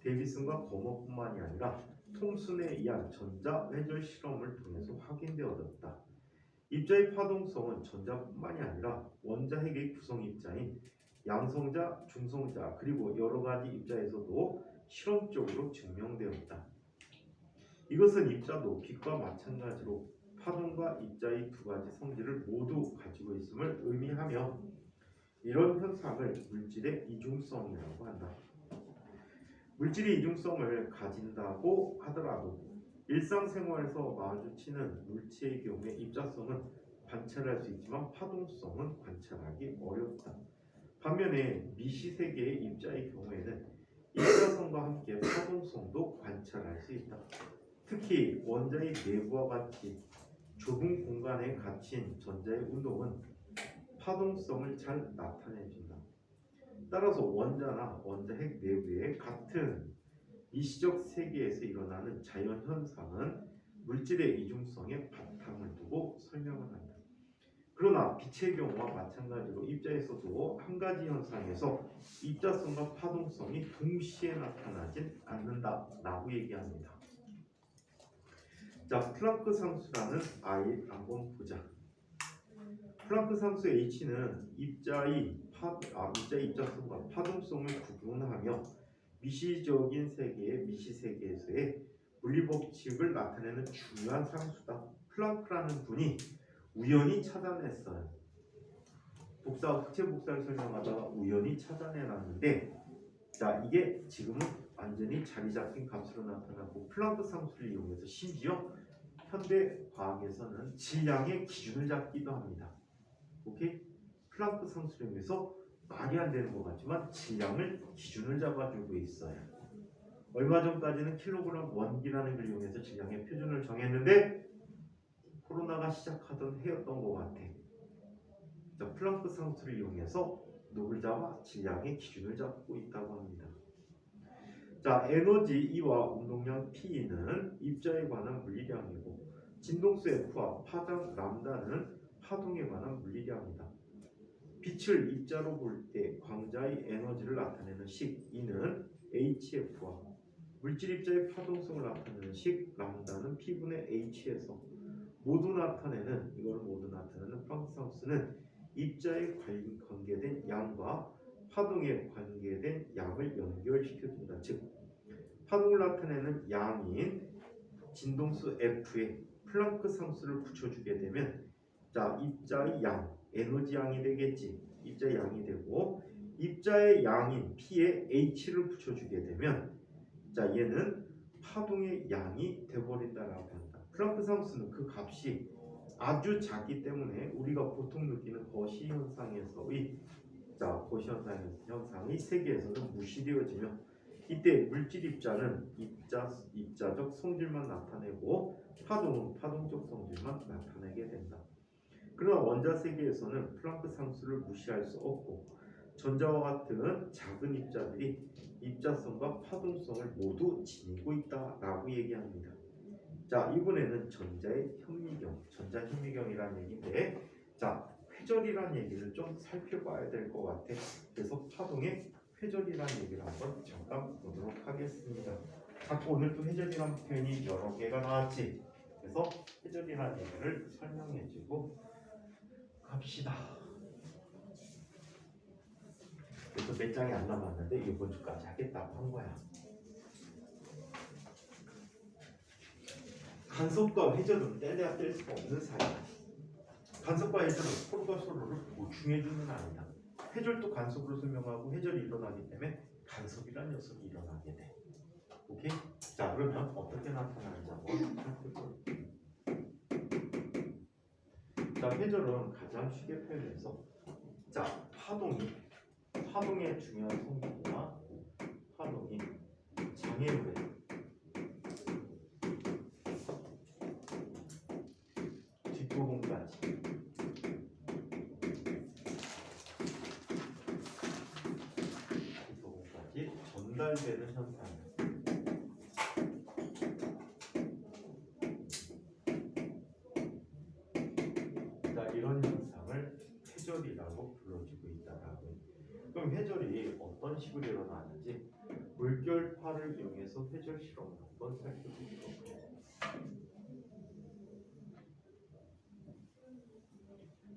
데이비슨과 거머뿐만이 아니라 톰슨에 의한 전자 회절 실험을 통해서 확인되어졌다. 입자의 파동성은 전자뿐만이 아니라 원자핵의 구성 입자인 양성자, 중성자 그리고 여러 가지 입자에서도 실험적으로 증명되었다. 이것은 입자도 빛과 마찬가지로 파동과 입자의 두 가지 성질을 모두 가지고 있음을 의미하며 이런 현상을 물질의 이중성이라고 한다. 물질의 이중성을 가진다고 하더라도 일상생활에서 마주치는 물체의 경우에 입자성은 관찰할 수 있지만 파동성은 관찰하기 어렵다. 반면에 미시세계의 입자의 경우에는 입자성과 함께 파동성도 관찰할 수 있다. 특히 원자의 내부와 같이 좁은 공간에 갇힌 전자의 운동은 파동성을 잘 나타내준다. 따라서 원자나 원자핵 내부의 같은 미시적 세계에서 일어나는 자연현상은 물질의 이중성에 바탕을 두고 설명을 한다. 그러나 빛의 경우와 마찬가지로 입자에서도 한 가지 현상에서 입자성과 파동성이 동시에 나타나진 않는다라고 얘기합니다. 자, 플랑크 상수라는 아이 한번 보자. 플랑크 상수 H는 입자의 입자성과 파동성을 구분하며 미시적인 세계의 미시세계에서의 물리법칙을 나타내는 중요한 상수다. 플랑크라는 분이 우연히 찾아냈어요. 흑체 복사를 설명하다가 우연히 찾아내놨는데 자 이게 지금은 완전히 자리 잡힌 값으로 나타나고 플랑크 상수를 이용해서 심지어 현대 과학에서는 질량의 기준을 잡기도 합니다. 오케이? 플랑크 상수를 이용해서 말이 안 되는 것 같지만 질량을 기준을 잡아주고 있어요. 얼마 전까지는 킬로그램 원기라는 걸 이용해서 질량의 표준을 정했는데 코로나가 시작하던 해였던 것 같아. 자, 플랑크 상수를 이용해서 누굴 잡아? 질량의 기준을 잡고 있다고 합니다. 자, 에너지 E와 운동량 P는 입자에 관한 물리량이고 진동수 F와 파장 람다는 파동에 관한 물리량이다. 빛을 입자로 볼 때 광자의 에너지를 나타내는 식 E는 HF와 물질 입자의 파동성을 나타내는 식 람다는 P분의 H에서 모두 나타내는 이걸 모두 나타내는 플랑크상수는 입자에 관계된 양과 파동에 관계된 양을 연결시켜준다. 즉 파동을 나타내는 양인 진동수 F에 플랑크 상수를 붙여주게 되면 자 입자의 양, 에너지 양이 되겠지. 입자의 양이 되고 입자의 양인 P에 H를 붙여주게 되면 자 얘는 파동의 양이 돼버린다라고 한다. 플랑크 상수는 그 값이 아주 작기 때문에 우리가 보통 느끼는 거시 현상에서의 거시 현상의 세계에서는 무시되어지며 이때 물질 입자는 입자적 성질만 나타내고 파동은 파동적 성질만 나타내게 된다. 그러나 원자 세계에서는 플랑크 상수를 무시할 수 없고 전자와 같은 작은 입자들이 입자성과 파동성을 모두 지니고 있다라고 얘기합니다. 자 이번에는 전자의 현미경, 전자 현미경이라는 얘기인데 자 회절이라는 얘기를 좀 살펴봐야 될 것 같아. 그래서 파동의 회절이라는 얘기를 한번 잠깐 보도록 하겠습니다. 자꾸 오늘 또 회절이라는 표현이 여러 개가 나왔지. 그래서 회절이라는 얘기를 설명해주고 갑시다. 그래서 몇 장이 안 남았는데 이번 주까지 하겠다고 한 거야. 간섭과 회절은 떼내야 뗄 수가 없는 사이야. 간섭과 회절은 서로가 서로를 보충해주는 아니다. 회절도 간섭으로 설명하고 회절이 일어나기 때문에 간섭이라는 녀석이 일어나게 돼. 오케이? 자 그러면 어떻게 나타나는지 한번 살펴볼게요. 자 회절은 가장 쉽게 표현해서 자 파동의 중요한 성질이나 파동이 장애물에 뒷부분까지 전달되는 현상이에요. 자 이런 현상을 회절이라고 불러주고 있다라고. 그럼 회절이 어떤 식으로 일어나는지 물결파를 이용해서 회절 실험을 한번 살펴보도록 해요.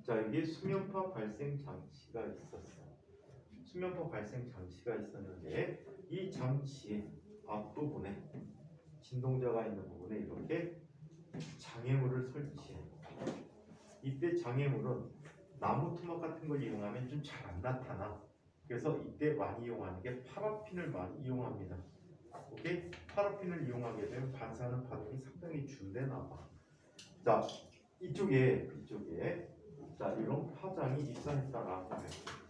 자 이게 수면파 발생 장치가 있었어요. 수면파 발생 장치가 있었는데 이 장치의 앞부분에 진동자가 있는 부분에 이렇게 장애물을 설치해. 이때 장애물은 나무 토막 같은 걸 이용하면 좀 잘 안 나타나. 그래서 이때 많이 이용하는 게 파라핀을 많이 이용합니다. 오케이? 파라핀을 이용하게 되면 반사하는 파동이 상당히 준대나 봐. 자 이쪽에 자 이런 파장이 입사했다라고 할게요.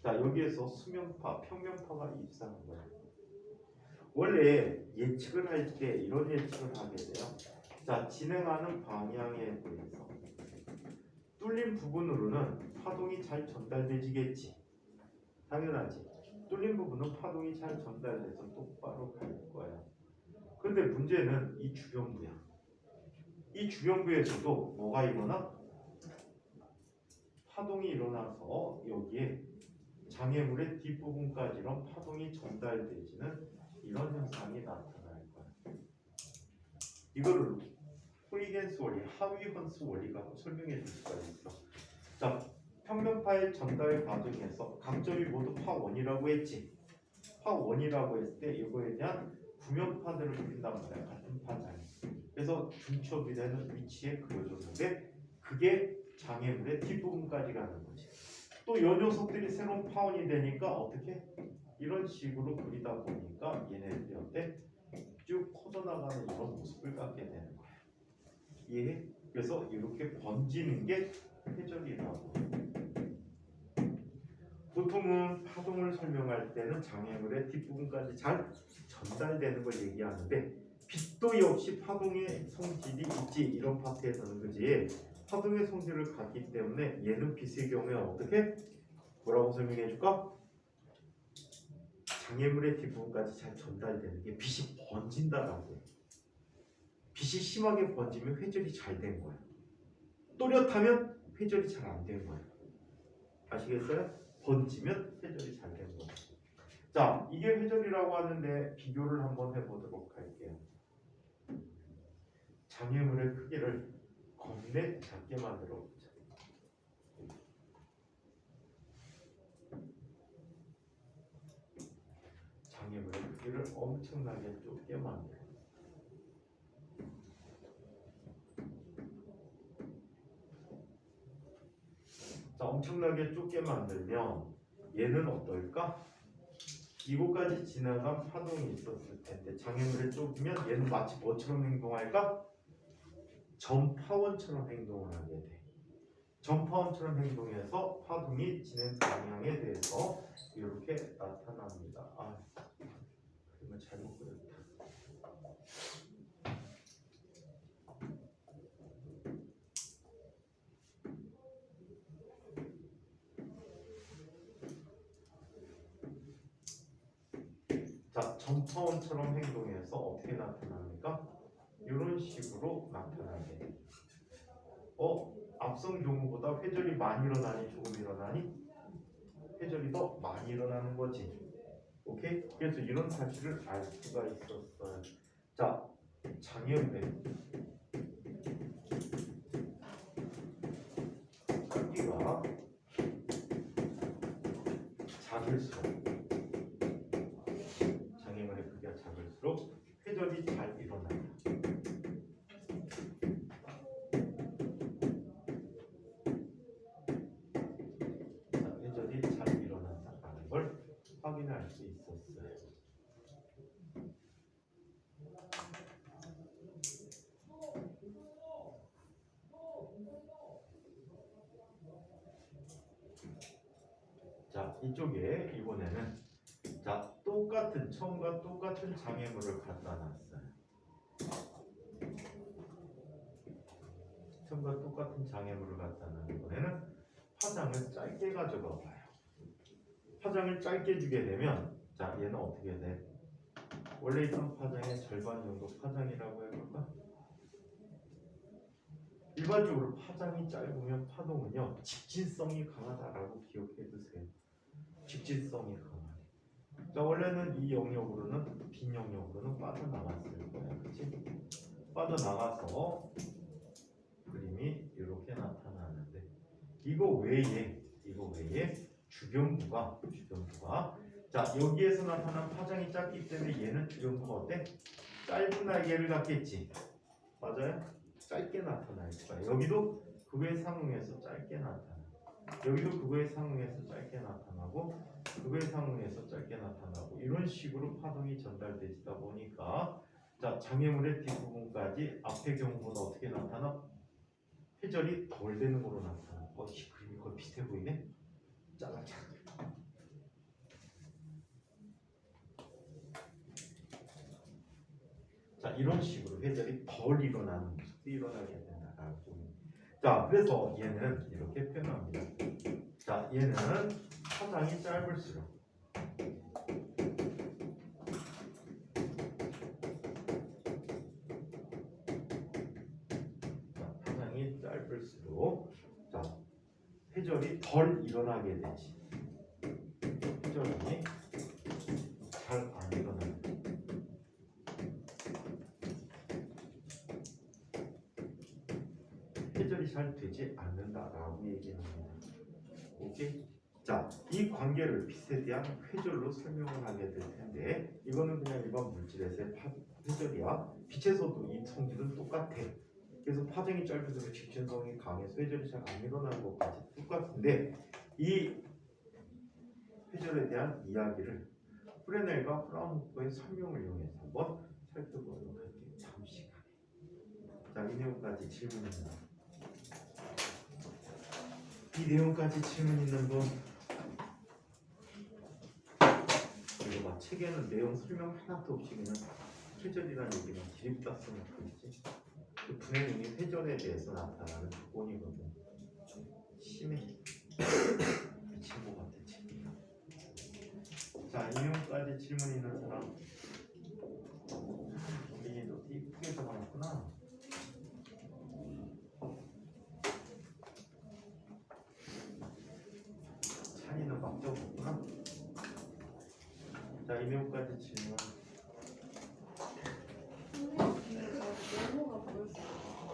자 여기에서 수면파, 평면파가 입사한 거야. 원래 예측을 할 때 이런 예측을 하게 돼요. 자 진행하는 방향에 대해서 뚫린 부분으로는 파동이 잘 전달되지겠지. 당연하지. 뚫린 부분은 파동이 잘 전달돼서 똑바로 갈 거야. 그런데 문제는 이 주변부야. 이 주변부에서도 뭐가 일어나? 파동이 일어나서 여기에 장애물의 뒷부분까지 이런 파동이 전달되지는 이런 현상이 나타날 거야. 이거를 huygens 원리, 하위헌스 원리가 설명해 줄 수가 있어. 자, 평면파의 전달 과정에서 각점이 모두 파1이라고 했지. 파1이라고 했을 때 이거에 대한 구면파들을 그린단 말이야. 같은 파장이. 그래서 중첩이 되는 위치에 그려줬는데 그게 장애물의 뒷부분까지 가는 거지. 또 요 녀석들이 새로운 파원이 되니까 어떻게? 이런 식으로 그리다 보니까 얘네들이 어때? 쭉 퍼져나가는 이런 모습을 갖게 되는 거야. 이해해? 그래서 이렇게 번지는 게 회전이라고. 보통은 파동을 설명할 때는 장애물의 뒷부분까지 잘 전달되는 걸 얘기하는데 빛도 역시 파동의 성질이 있지. 이런 파트에서는 그지. 파동의 성질을 갖기 때문에 얘는 빛의 경우에 어떻게? 뭐라고 설명해 줄까? 장애물의 뒷부분까지 잘 전달되는 게 빛이 번진다라고 해. 빛이 심하게 번지면 회절이 잘 된 거야. 또렷하면 회절이 잘 안 된 거야. 아시겠어요? 번지면 회절이 잘 된 거야. 자, 이게 회절이라고 하는데 비교를 한번 해보도록 할게요. 장애물의 크기를 겁내 작게 만들어 보자. 장애물의 크기를 엄청나게 좁게 만들어. 자, 엄청나게 좁게 만들면 얘는 어떨까? 이곳까지 지나간 파동이 있었을 텐데 장애물에 좁으면 얘는 마치 뭐처럼 행동할까? 전파원처럼 행동을 하게 돼. 전파원처럼 행동해서 파동이 진행 방향에 대해서 이렇게 나타납니다. 아, 그림을 잘못 그렸다. 자, 전파원처럼 행동해서 어떻게 나타납니까? 이런 식으로 나타나게 돼. 앞선 경우보다 회전이 많이 일어나니 조금 일어나니? 회전이 더 많이 일어나는 거지. 오케이? 그래서 이런 사실을 알 수가 있었어요. 자, 장애물의 크기가 작을수록 장애물의 크기가 작을수록 회전이 잘 일어난다. 확인할 수 있었어요. 자, 이쪽에 이번에는 자, 똑같은 처음과 똑같은 장애물을 갖다 놨어요. 처음과 똑같은 장애물을 갖다 놨는 이번에는 화장을 짧게 가져가 봐요. 파장을 짧게 주게 되면 자, 얘는 어떻게 돼? 원래 있던 파장의 절반 정도 파장이라고 해볼까? 일반적으로 파장이 짧으면 파동은요 직진성이 강하다라고 기억해 두세요. 직진성이 강하다. 자, 원래는 이 영역으로는 빈 영역으로는 빠져나갔을 거야, 그렇지? 빠져나가서 그림이 이렇게 나타나는데 이거 외에 주변부가 자, 여기에서 나타난 파장이 작기 때문에 얘는 주변부가 어때? 짧은 날개를 갖겠지. 맞아요? 짧게 나타날 거야. 여기도 그거에 상응해서 짧게 나타나. 여기도 그거에 상응해서 짧게 나타나고 그거에 상응해서 짧게 나타나고 이런 식으로 파동이 전달되다 보니까 자, 장애물의 뒷부분까지 앞의 경우보다 어떻게 나타나? 회전이 덜 되는 거로 나타나. 그림이 거의 비슷해 보이네? 잘라. 자, 이런 식으로 회전이 덜 일어나는 모습이 일어나게 된다라고. 자, 그래서 얘는 이렇게 표현합니다. 자, 얘는 파장이 짧을수록 자, 회전이 덜 일어나게 되지. 회전이 잘 안 일어나는. 회전이 잘 되지 않는다라고 얘기합니다. 오케이? 자, 이 관계를 빛에 대한 회전로 설명을 하게 될 텐데 이거는 그냥 일반 물질에서의 회전이야. 빛에서도 이 성질은 똑같아. 그래서 파장이 짧을수록 직진성이 강해서 회전이 잘 안 일어나는 것까지 똑같은데 이 회전에 대한 이야기를 프레넬과 프라운호퍼의 설명을 이용해서 한번 살펴보도록 할게요. 잠시간에. 자, 이 내용까지 질문 있나? 이 내용까지 질문 있는 분? 이거 봐, 책에는 내용 설명 하나도 없이 그냥 회전이라는 얘기는 기립다 써놓고 있지. 그 분해능이 회전에 대해서 나타나는 조건이거든. 심해. 미친 것 같아, 책이. 자, 이 내용까지 질문 있는 사람? 우리도 이쁘게 적어놨구나. 찬이는 막 적었구나. 자, 이 내용까지 질문.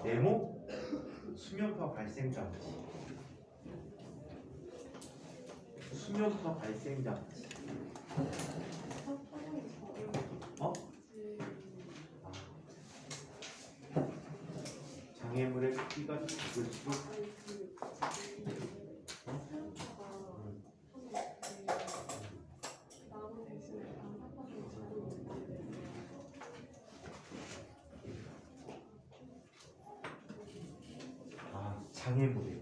네모? 수면파 발생 장치. 수면파 발생 장치. 어? 장애물의 크기가 작을수록 장애물이에요.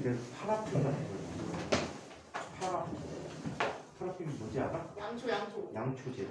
그래서 파라핀 같은 거. 파라핀이 뭔지 알아? 양초. 양초 재료.